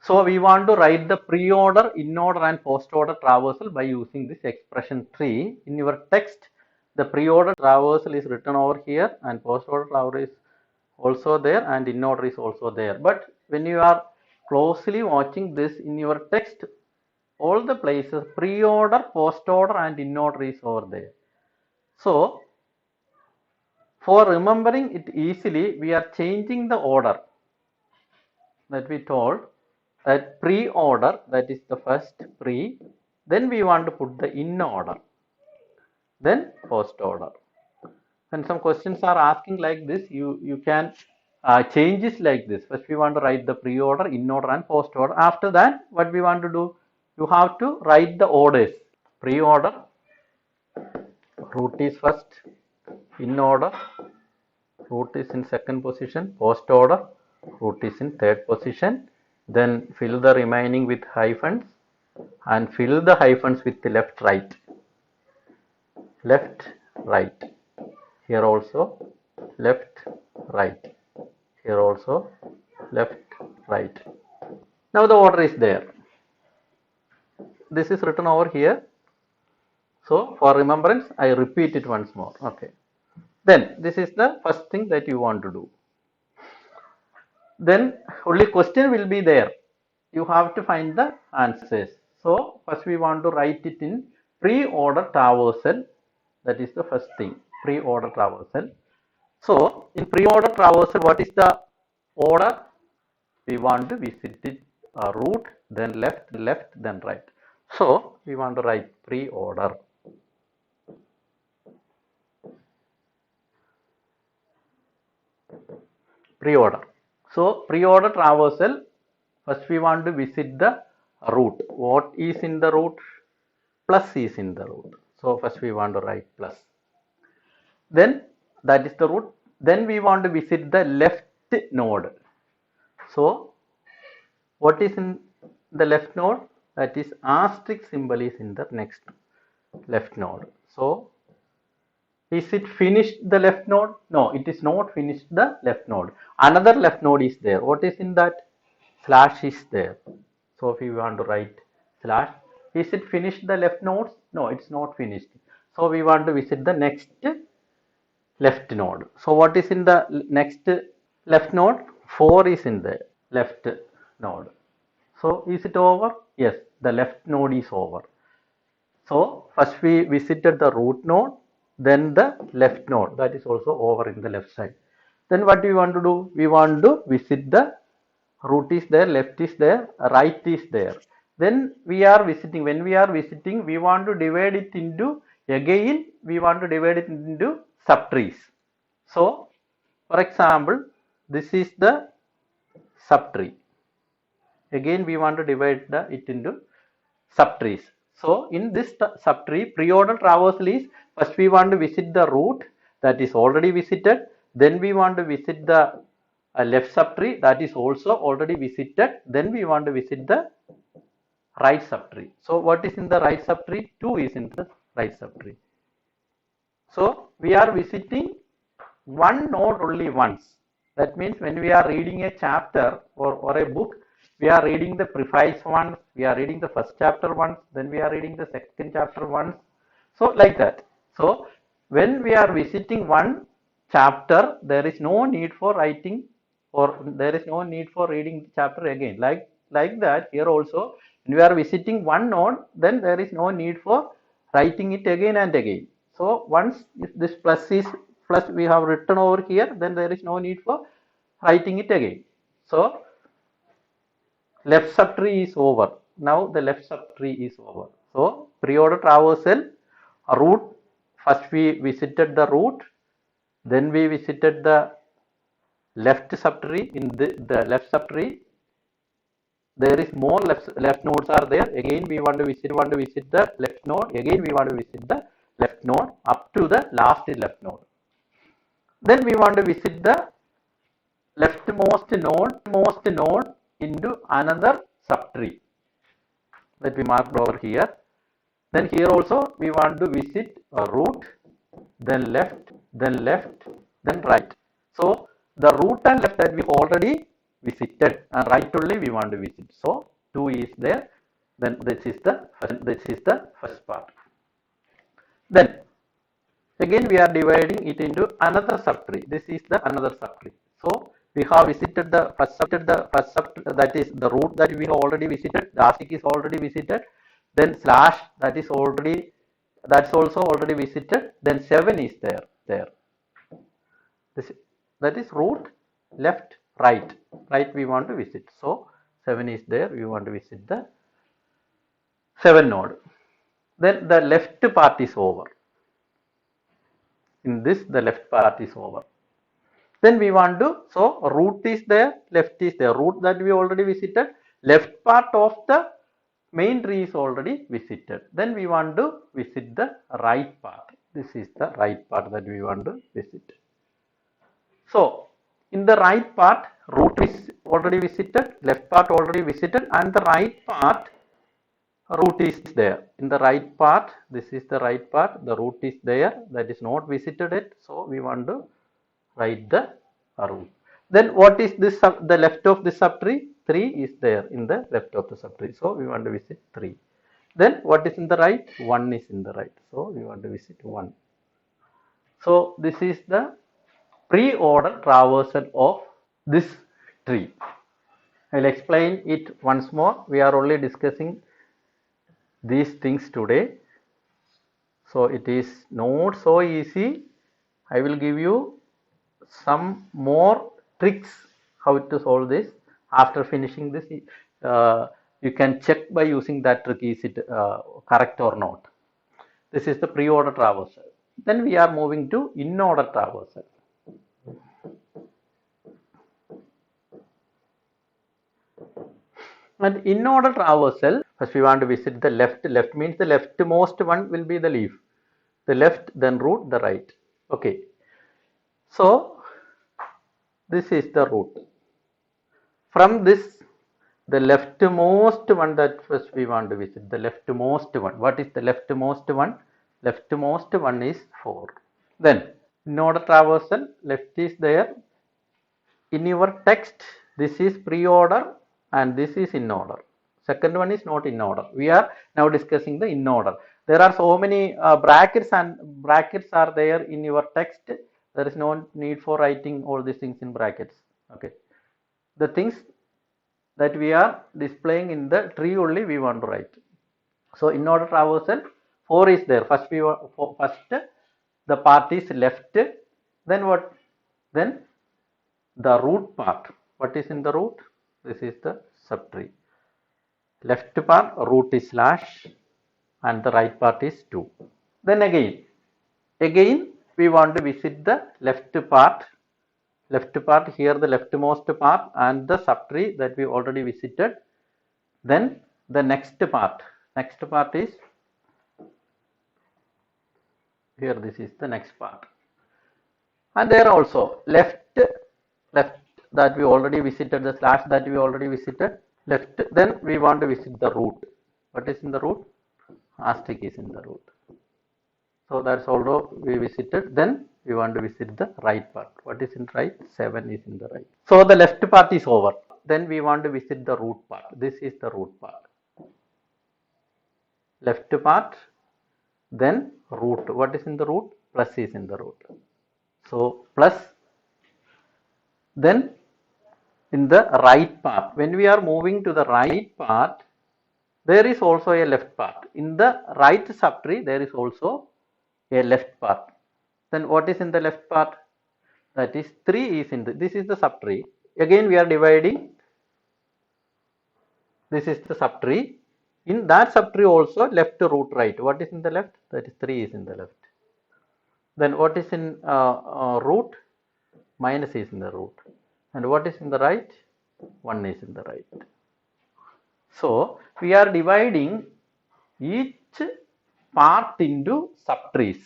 So we want to write the pre-order, in-order and post-order traversal by using this expression tree. In your text, the pre-order traversal is written over here and post-order traversal is also there and in-order is also there. But when you are closely watching this in your text, all the places pre-order, post-order and in-order is over there. So for remembering it easily, we are changing the order that we told, that pre-order, that is the first pre, then we want to put the in-order, then post-order. When some questions are asking like this, you can change it like this. First we want to write the pre-order, in-order and post-order. After that, what we want to do? You have to write the orders. Pre-order, root is first, in-order, root is in second position, post-order, root is in third position. Then fill the remaining with hyphens and fill the hyphens with the left, right. Left, right. Here also left, right. Here also left, right. Now the order is there. This is written over here. So for remembrance, I repeat it once more. Okay. Then this is the first thing that you want to do. Then only question will be there. You have to find the answers. So first we want to write it in pre-order traversal. That is the first thing, pre-order traversal. So in pre-order traversal, what is the order? We want to visit it root, then left, then right. So we want to write pre-order. Pre-order. So pre-order traversal, first we want to visit the root. What is in the root? Plus is in the root. So first we want to write plus. Then that is the root. Then we want to visit the left node. So what is in the left node? That is asterisk symbol is in the next left node. So is it finished the left node? No, it is not finished the left node. Another left node is there. What is in that? Slash is there. So if you want to write slash, is it finished the left nodes? No, it's not finished. So we want to visit the next left node. So what is in the next left node? 4 is in the left node. So is it over? Yes, the left node is over. So first we visited the root node, then the left node, that is also over in the left side. Then what we want to do? We want to visit the root is there, left is there, right is there. Then we are visiting, when we are visiting, we want to divide it into, again we want to divide it into subtrees. So for example, this is the subtree. Again we want to divide it into subtrees. So in this subtree, pre-order traversal is, first we want to visit the root, that is already visited. Then we want to visit the left subtree, that is also already visited. Then we want to visit the right subtree. So what is in the right subtree? 2 is in the right subtree. So we are visiting one node only once. That means when we are reading a chapter or a book, we are reading the preface once, we are reading the first chapter once, then we are reading the second chapter once. So like that. So when we are visiting one chapter, there is no need for writing, or there is no need for reading the chapter again. Like that, here also, when we are visiting one node, then there is no need for writing it again and again. So once this plus we have written over here, then there is no need for writing it again. So left subtree is over. Now the left subtree is over. So pre-order traversal, root, first we visited the root, then we visited the left subtree. In the left subtree, there is more left nodes are there. Again we want to visit the left node. Again we want to visit the left node up to the last left node. Then we want to visit the leftmost node into another subtree that we marked over here. Then here also we want to visit a root, then left, then right. So the root and left that we already visited, and right only we want to visit. So 2 is there. Then this is the first part. Then again we are dividing it into another subtree. This is the another subtree. So we have visited the first subtree, that is the root that we have already visited. The asterisk is already visited. Then slash, that's also already visited. Then 7 is there. That is root, left, right. Right we want to visit. So 7 is there. We want to visit the 7 node. Then the left part is over. In this, the left part is over. Then we want to, so root is there, left is there. Root that we already visited, left part of the main tree is already visited. Then we want to visit the right part. This is the right part that we want to visit. So in the right part, root is already visited, left part already visited, and the right part, root is there. In the right part, this is the right part, the root is there, that is not visited yet. So we want to write the root. Then what is this, the left of the subtree? 3 is there in the left of the subtree. So we want to visit 3. Then what is in the right? 1 is in the right. So we want to visit 1. So this is the pre-order traversal of this tree. I will explain it once more. We are only discussing these things today. So it is not so easy. I will give you some more tricks how to solve this. After finishing this, you can check by using that trick, is it correct or not. This is the pre-order traversal. Then we are moving to in-order traversal. And in-order traversal, first we want to visit the left. Left means the leftmost one will be the leaf. The left, then root, the right. Okay. So this is the root. From this, the leftmost one that first we want to visit, the leftmost one. What is the leftmost one? Leftmost one is 4. Then, in order traversal, left is there. In your text, this is pre-order and this is in order. Second one is not in order. We are now discussing the in order. There are so many brackets, and brackets are there in your text. There is no need for writing all these things in brackets. Okay. The things that we are displaying in the tree only we want to write. So in order traversal, 4 is there. First the part is left. Then what? Then the root part. What is in the root? This is the subtree. Left part, root is slash, and the right part is 2. Then again we want to visit the left part. Left part, here the leftmost part and the subtree that we already visited. Then the next part is here. This is the next part, and there also left that we already visited, the slash that we already visited. Left, then we want to visit the root. What is in the root? Asterisk is in the root. So that's although we visited. Then we want to visit the right part. What is in right? 7 is in the right. So the left part is over. Then we want to visit the root part. This is the root part. Left part, then root. What is in the root? Plus is in the root. So plus. Then in the right part, when we are moving to the right part, there is also a left part. In the right subtree, there is also a left part. Then what is in the left part? That is 3 is in the, this is the subtree. Again we are dividing. This is the subtree. In that subtree also left root right. What is in the left? That is 3 is in the left. Then what is in root? Minus is in the root. And what is in the right? 1 is in the right. So we are dividing each part into subtrees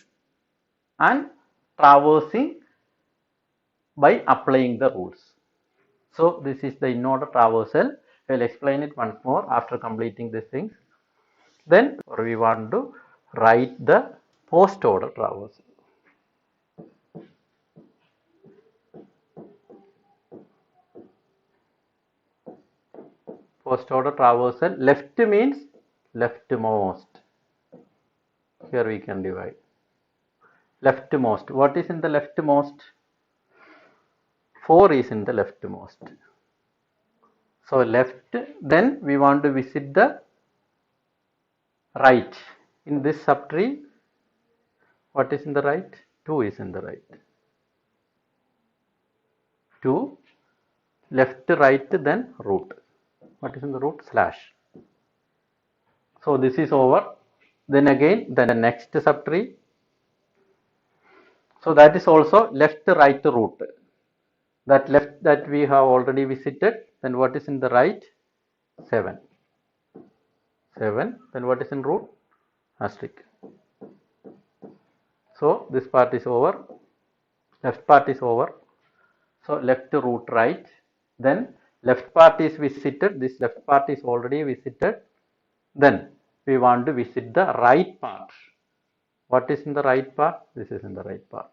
and traversing by applying the rules. So this is the in-order traversal. I will explain it once more after completing these things. Then we want to write the post-order traversal. Post-order traversal. Left means leftmost. Here we can divide. Leftmost. What is in the leftmost? 4 is in the leftmost. So left, then we want to visit the right. In this subtree, what is in the right? 2 is in the right. 2, left, right, then root. What is in the root? Slash. So this is over. Then again, the next subtree. So that is also left, right, root. That left that we have already visited. Then what is in the right? 7. 7. Then what is in root? Asterisk. So this part is over. Left part is over. So left root right. Then left part is visited. This left part is already visited. Then we want to visit the right part. What is in the right part? This is in the right part.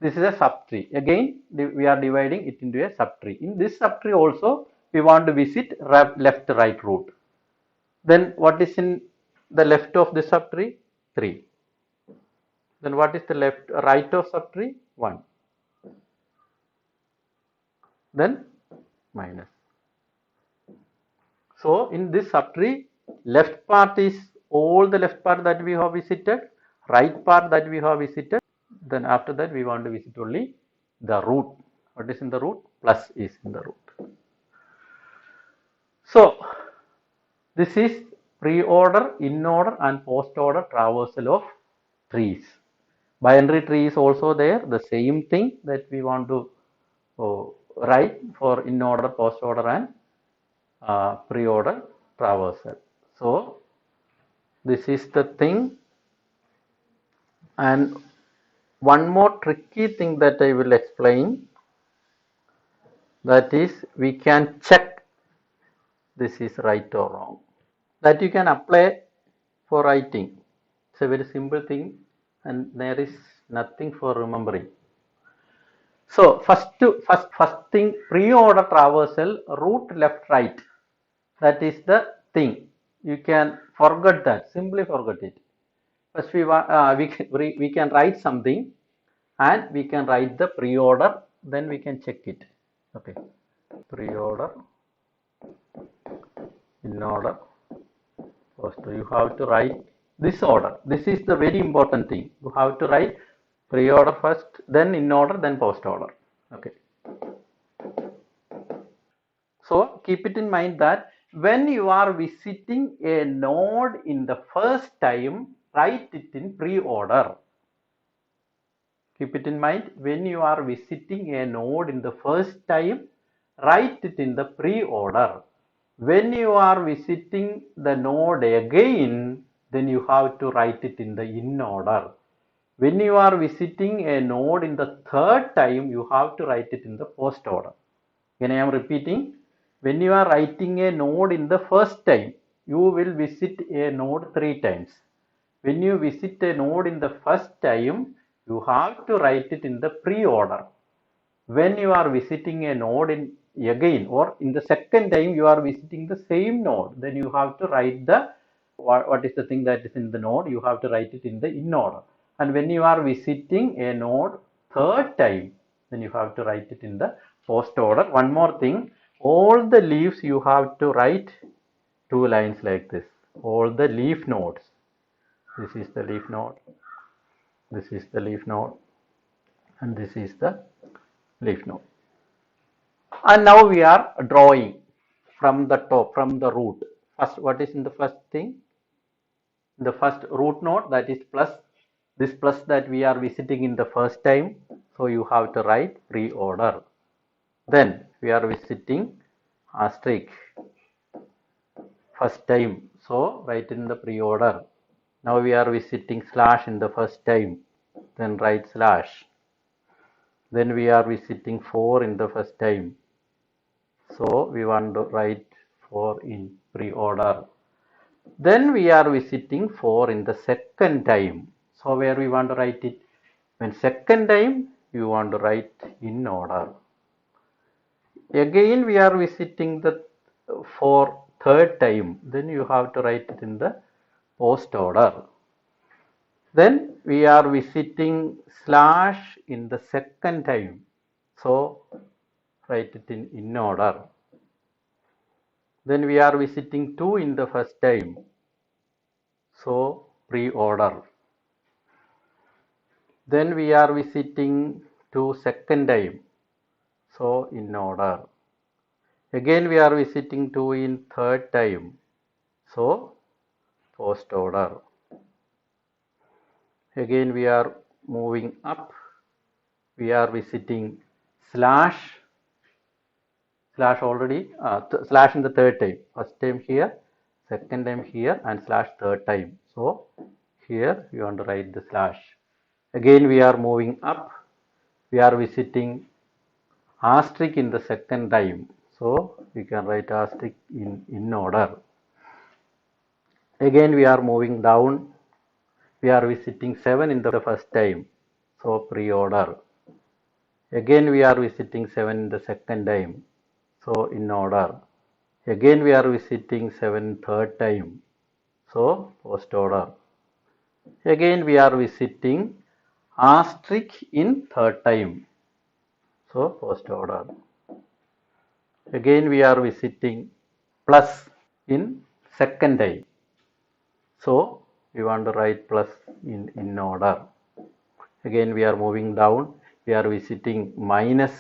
This is a subtree. Again, we are dividing it into a subtree. In this subtree also, we want to visit left, right root. Then what is in the left of this subtree? 3. Then what is the left, right of subtree? 1. Then minus. So in this subtree, left part is all the left part that we have visited, right part that we have visited. Then after that we want to visit only the root. What is in the root? Plus is in the root. So this is pre-order, in-order and post-order traversal of trees. Binary tree is also there, the same thing that we want to write for in-order, post-order and pre-order traversal. So this is the thing. And one more tricky thing that I will explain, that is we can check this is right or wrong. That you can apply for writing. It's a very simple thing and there is nothing for remembering. So first thing, pre-order traversal, root left right. That is the thing. You can forget that. Simply forget it. First we can write something and we can write the pre-order. Then we can check it. Okay. Pre-order, in order, post. You have to write this order. This is the very important thing. You have to write pre-order first, then in order, then post order. Okay. So keep it in mind that when you are visiting a node in the first time, write it in pre-order. Keep it in mind, when you are visiting a node in the first time, write it in the pre-order. When you are visiting the node again, then you have to write it in the in order. When you are visiting a node in the third time, you have to write it in the post order. Again, I am repeating, when you are writing a node in the first time, you will visit a node 3 times. When you visit a node in the first time, you have to write it in the pre-order. When you are visiting a node again or in the second time you are visiting the same node, then you have to write the what is the thing that is in the node, you have to write it in the in order. And when you are visiting a node third time, then you have to write it in the post order. One more thing, all the leaves you have to write 2 lines like this. All the leaf nodes. This is the leaf node. This is the leaf node. And this is the leaf node. And now we are drawing from the top, from the root. First, what is in the first thing? The first root node, that is plus. This plus that we are visiting in the first time. So you have to write pre-order. Then we are visiting asterisk first time. So write in the pre-order. Now we are visiting slash in the first time. Then write slash. Then we are visiting 4 in the first time. So we want to write 4 in pre-order. Then we are visiting 4 in the second time. So where we want to write it? When second time, you want to write in order. Again we are visiting the 4 third time. Then you have to write it in the post order. Then we are visiting slash in the second time. So write it in order. Then we are visiting 2 in the first time. So pre-order. Then we are visiting 2 second time. So in order. Again we are visiting 2 in third time. So post order. Again we are moving up. We are visiting slash already, slash in the third time. First time here, second time here and slash third time. So here you want to write the slash. Again we are moving up. We are visiting asterisk in the second time. So we can write asterisk in order. Again we are moving down. We are visiting 7 in the first time. So pre-order. Again we are visiting 7 in the second time. So in order. Again we are visiting 7 third time. So post order. Again we are visiting asterisk in third time. So post order. Again we are visiting plus in second time. So we want to write plus in order. Again we are moving down. We are visiting minus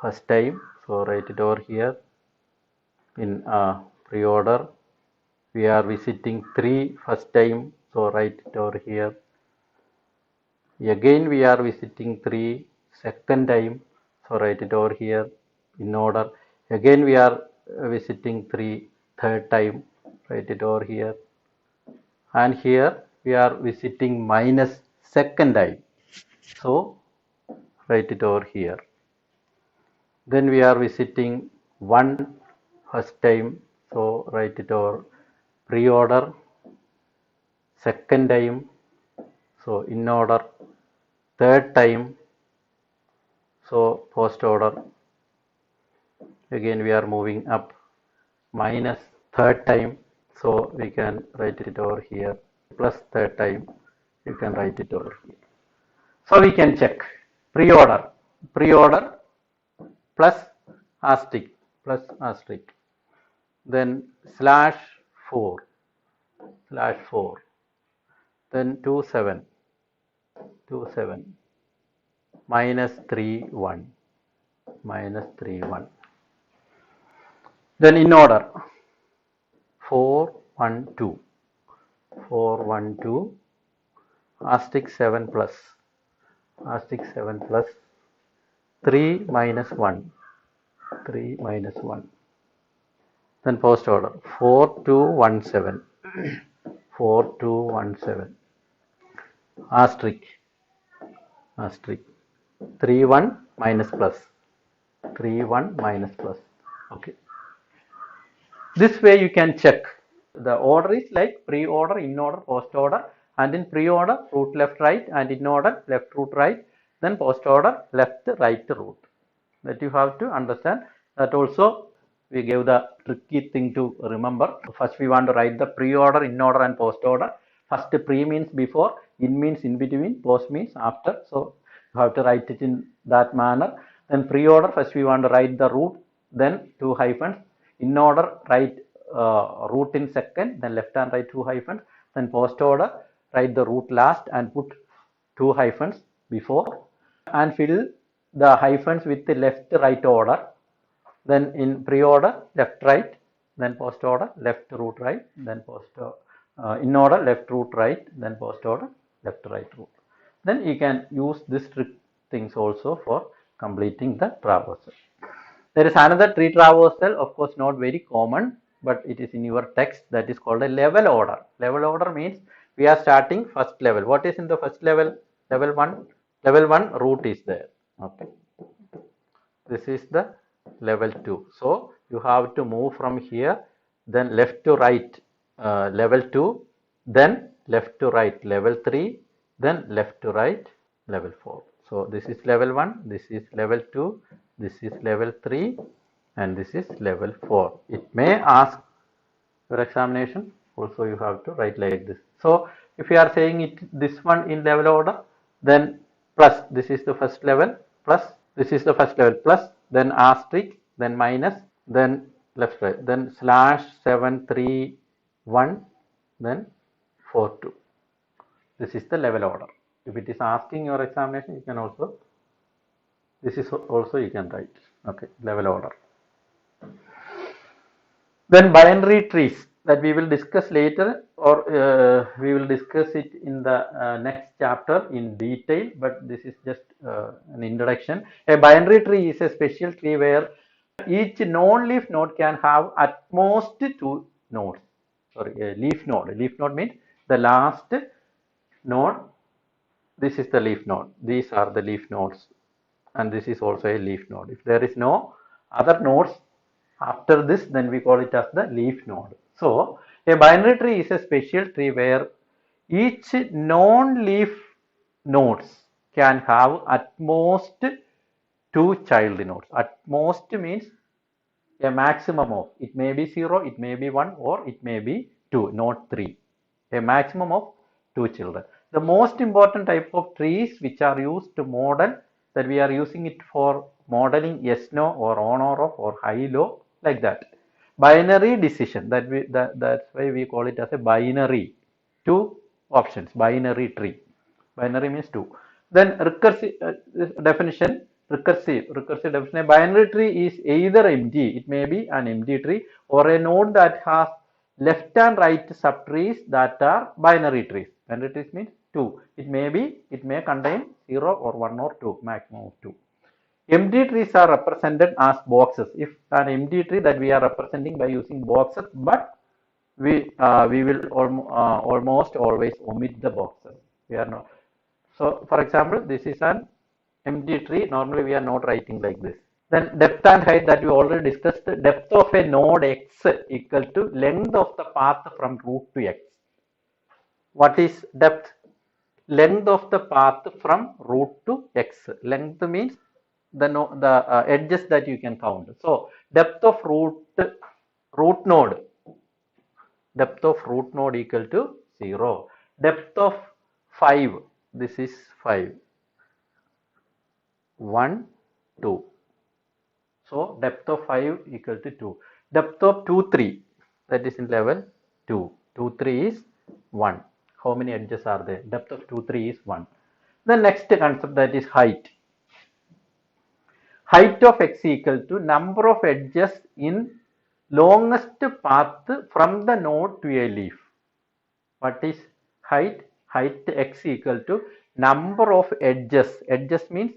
first time. So write it over here in pre-order. We are visiting 3 first time. So write it over here. Again we are visiting 3 second time. So write it over here in order. Again we are visiting 3 third time. Write it over here. And here we are visiting minus second time. So write it over here. Then we are visiting 1 first time. So write it over pre-order. Second time. So in order. Third time. So post order. Again we are moving up. Minus third time. So we can write it over here. Plus third time. You can write it over here. So we can check pre-order plus asterisk, then slash 4, then 27, minus 3, 1, then in order 4, 1, 2, asterisk 7 plus, 3 minus 1, then post order 4217, asterisk 31 minus plus, okay. This way you can check. The order is like pre-order, in order, post order, and in pre-order root left right, and in order left root right, then post order left right root. That you have to understand. That also we gave the tricky thing to remember. First we want to write the pre-order, in order, and post order. First pre means before, in means in between, post means after. So you have to write it in that manner. Then pre-order, first we want to write the root, then 2 hyphens. In order, write root in second, then left and right 2 hyphens. Then post order, write the root last and put 2 hyphens before, and fill the hyphens with the left right order. Then in pre-order left right, then post order left root right, then post in order left root right, then post order left right root. Then you can use this trick things also for completing the traversal. There is another tree traversal, of course not very common, but it is in your text, that is called a level order. Level order means we are starting first level. What is in the first level? Level 1. Level 1 root is there. Okay. This is the level 2. So you have to move from here, then left to right level 2, then left to right level 3, then left to right level 4. So this is level 1, this is level 2, this is level 3, and this is level 4. It may ask your examination, also you have to write like this. So if you are saying it this one in level order, then plus, this is the first level, plus this is the first level, plus, then asterisk, then minus, then left right, then slash 731, then 42. This is the level order. If it is asking your examination, you can also, this is also you can write. Okay, level order. Then binary trees, that we will discuss later, or we will discuss it in the next chapter in detail, but this is just an introduction. A binary tree is a special tree where each non-leaf node can have at most 2 nodes. Sorry, a leaf node. Leaf node means the last node. This is the leaf node. These are the leaf nodes, and this is also a leaf node. If there is no other nodes after this, then we call it as the leaf node. So a binary tree is a special tree where each non-leaf nodes can have at most 2 child nodes. At most means a maximum of, it may be 0, it may be 1, or it may be 2, not 3. A maximum of 2 children. The most important type of trees which are used to model, that we are using it for modeling yes, no, or on or off, or high, low, like that. binary decision. That's why we call it as a binary. Two options, binary tree. Binary means two. Then recursive definition, recursive definition. A binary tree is either empty, it may be an empty tree, or a node that has left and right subtrees that are binary trees. Binary trees means two. It may contain 0 or 1 or 2, maximum of 2. Empty trees are represented as boxes. If an empty tree that we are representing by using boxes, but we will almost always omit the boxes. We are not. So, for example, this is an empty tree. Normally, we are not writing like this. Then depth and height that we already discussed. Depth of a node x equal to length of the path from root to x. What is depth? Length of the path from root to x. Length means the edges that you can count. So depth of root node equal to 0. Depth of 5, this is 5, 1, 2. So depth of 5 equal to 2. Depth of 2, 3, that is in level 2. 2, 3 is 1. How many edges are there? Depth of 2, 3 is 1. The next concept, that is height. Height of x equal to number of edges in longest path from the node to a leaf. What is height? Height x equal to number of edges. Edges means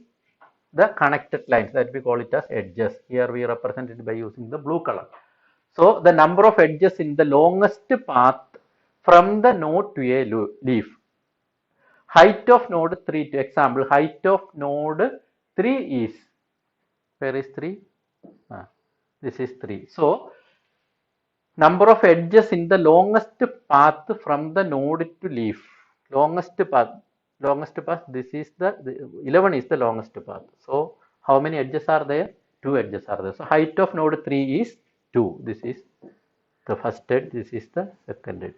the connected lines, that we call it as edges. Here we represent it by using the blue color. So the number of edges in the longest path from the node to a leaf. Height of node 3, to example, height of node 3 is, where is 3? This is 3. So number of edges in the longest path from the node to leaf. Longest path, this is the 11 is the longest path. So how many edges are there? 2 edges are there. So height of node 3 is 2. This is the first edge, this is the second edge.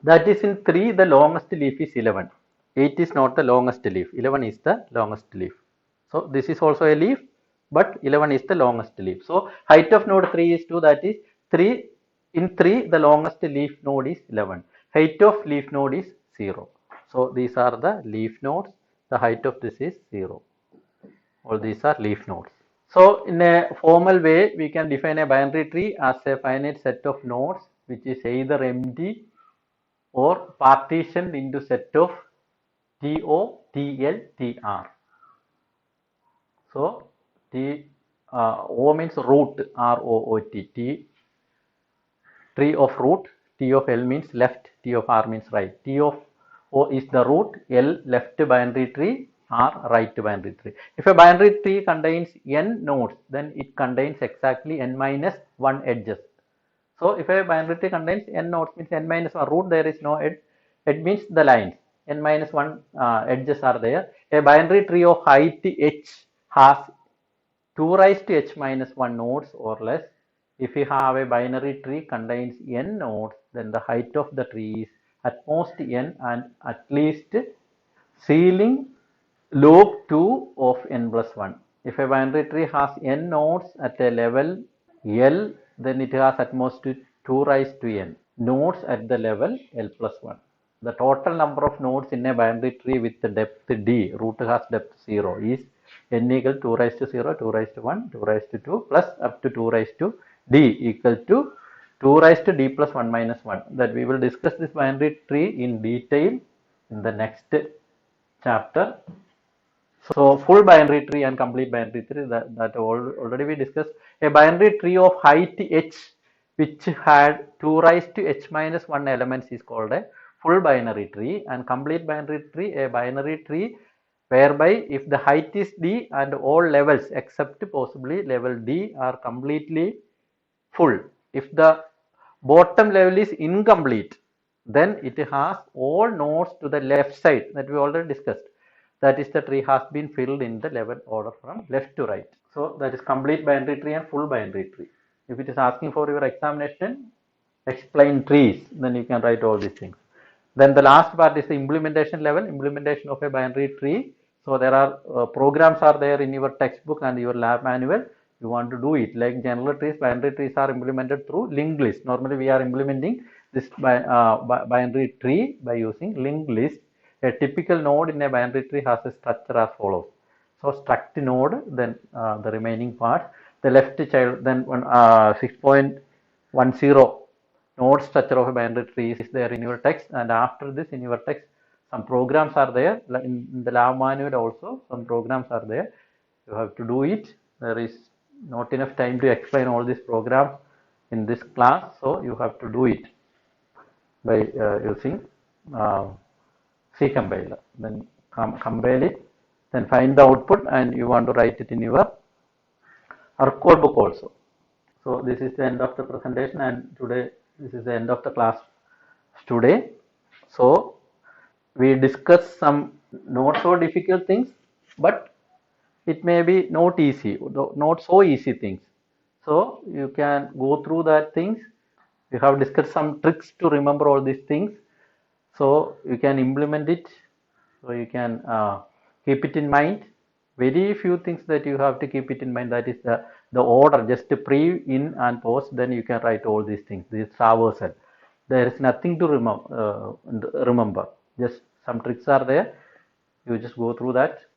That is in 3, the longest leaf is 11. 8 is not the longest leaf. 11 is the longest leaf. So this is also a leaf, but 11 is the longest leaf. So height of node 3 is 2, that is 3. In 3, the longest leaf node is 11. Height of leaf node is 0. So these are the leaf nodes. The height of this is 0. All these are leaf nodes. So in a formal way, we can define a binary tree as a finite set of nodes which is either empty or partitioned into set of TO, TL, TR. So O means root, ROOT. Tree of root. T of L means left. T of R means right. T of O is the root. L left binary tree. R right binary tree. If a binary tree contains n nodes, then it contains exactly n minus 1 edges. So if a binary tree contains n nodes, means n minus 1 root, there is no edge. It means the lines. N minus 1 edges are there. A binary tree of height h has 2 raised to h minus 1 nodes or less. If we have a binary tree contains n nodes, then the height of the tree is at most n and at least ceiling log 2 of n plus 1. If a binary tree has n nodes at a level L, then it has at most 2 raised to n nodes at the level L plus 1. The total number of nodes in a binary tree with the depth d, root has depth 0, is n equal 2 raised to 0, 2 raised to 1, 2 raised to 2 plus up to 2 raised to d equal to 2 raised to d plus 1 minus 1. That we will discuss this binary tree in detail in the next chapter. So full binary tree and complete binary tree, that already we discussed. A binary tree of height h which had 2 raised to h minus 1 elements is called a full binary tree, and complete binary tree, a binary tree whereby if the height is d and all levels except possibly level d are completely full. If the bottom level is incomplete, then it has all nodes to the left side that we already discussed. That is, the tree has been filled in the level order from left to right. So that is complete binary tree and full binary tree. If it is asking for your examination, explain trees, then you can write all these things. Then the last part is the implementation level, implementation of a binary tree. So there are programs are there in your textbook and your lab manual. you want to do it. Like general trees, binary trees are implemented through linked list. Normally we are implementing this binary tree by using linked list. A typical node in a binary tree has a structure as follows. So struct node, then the remaining part, the left child, then 6.10 node structure of a binary tree is there in your text, and after this in your text some programs are there. In the lab manual also some programs are there. You have to do it. There is not enough time to explain all these programs in this class, so you have to do it by using C compiler. Then compile it, then find the output, and you want to write it in your code book also. So this is the end of the presentation, and today this is the end of the class today. So we discuss some not so difficult things, but it may be not easy, not so easy things. So you can go through that things. We have discussed some tricks to remember all these things. So you can implement it. So you can keep it in mind. Very few things that you have to keep it in mind. That is the order. Just pre, in, and post. Then you can write all these things. This traversal. There is nothing to remember. Just some tricks are there. You just go through that.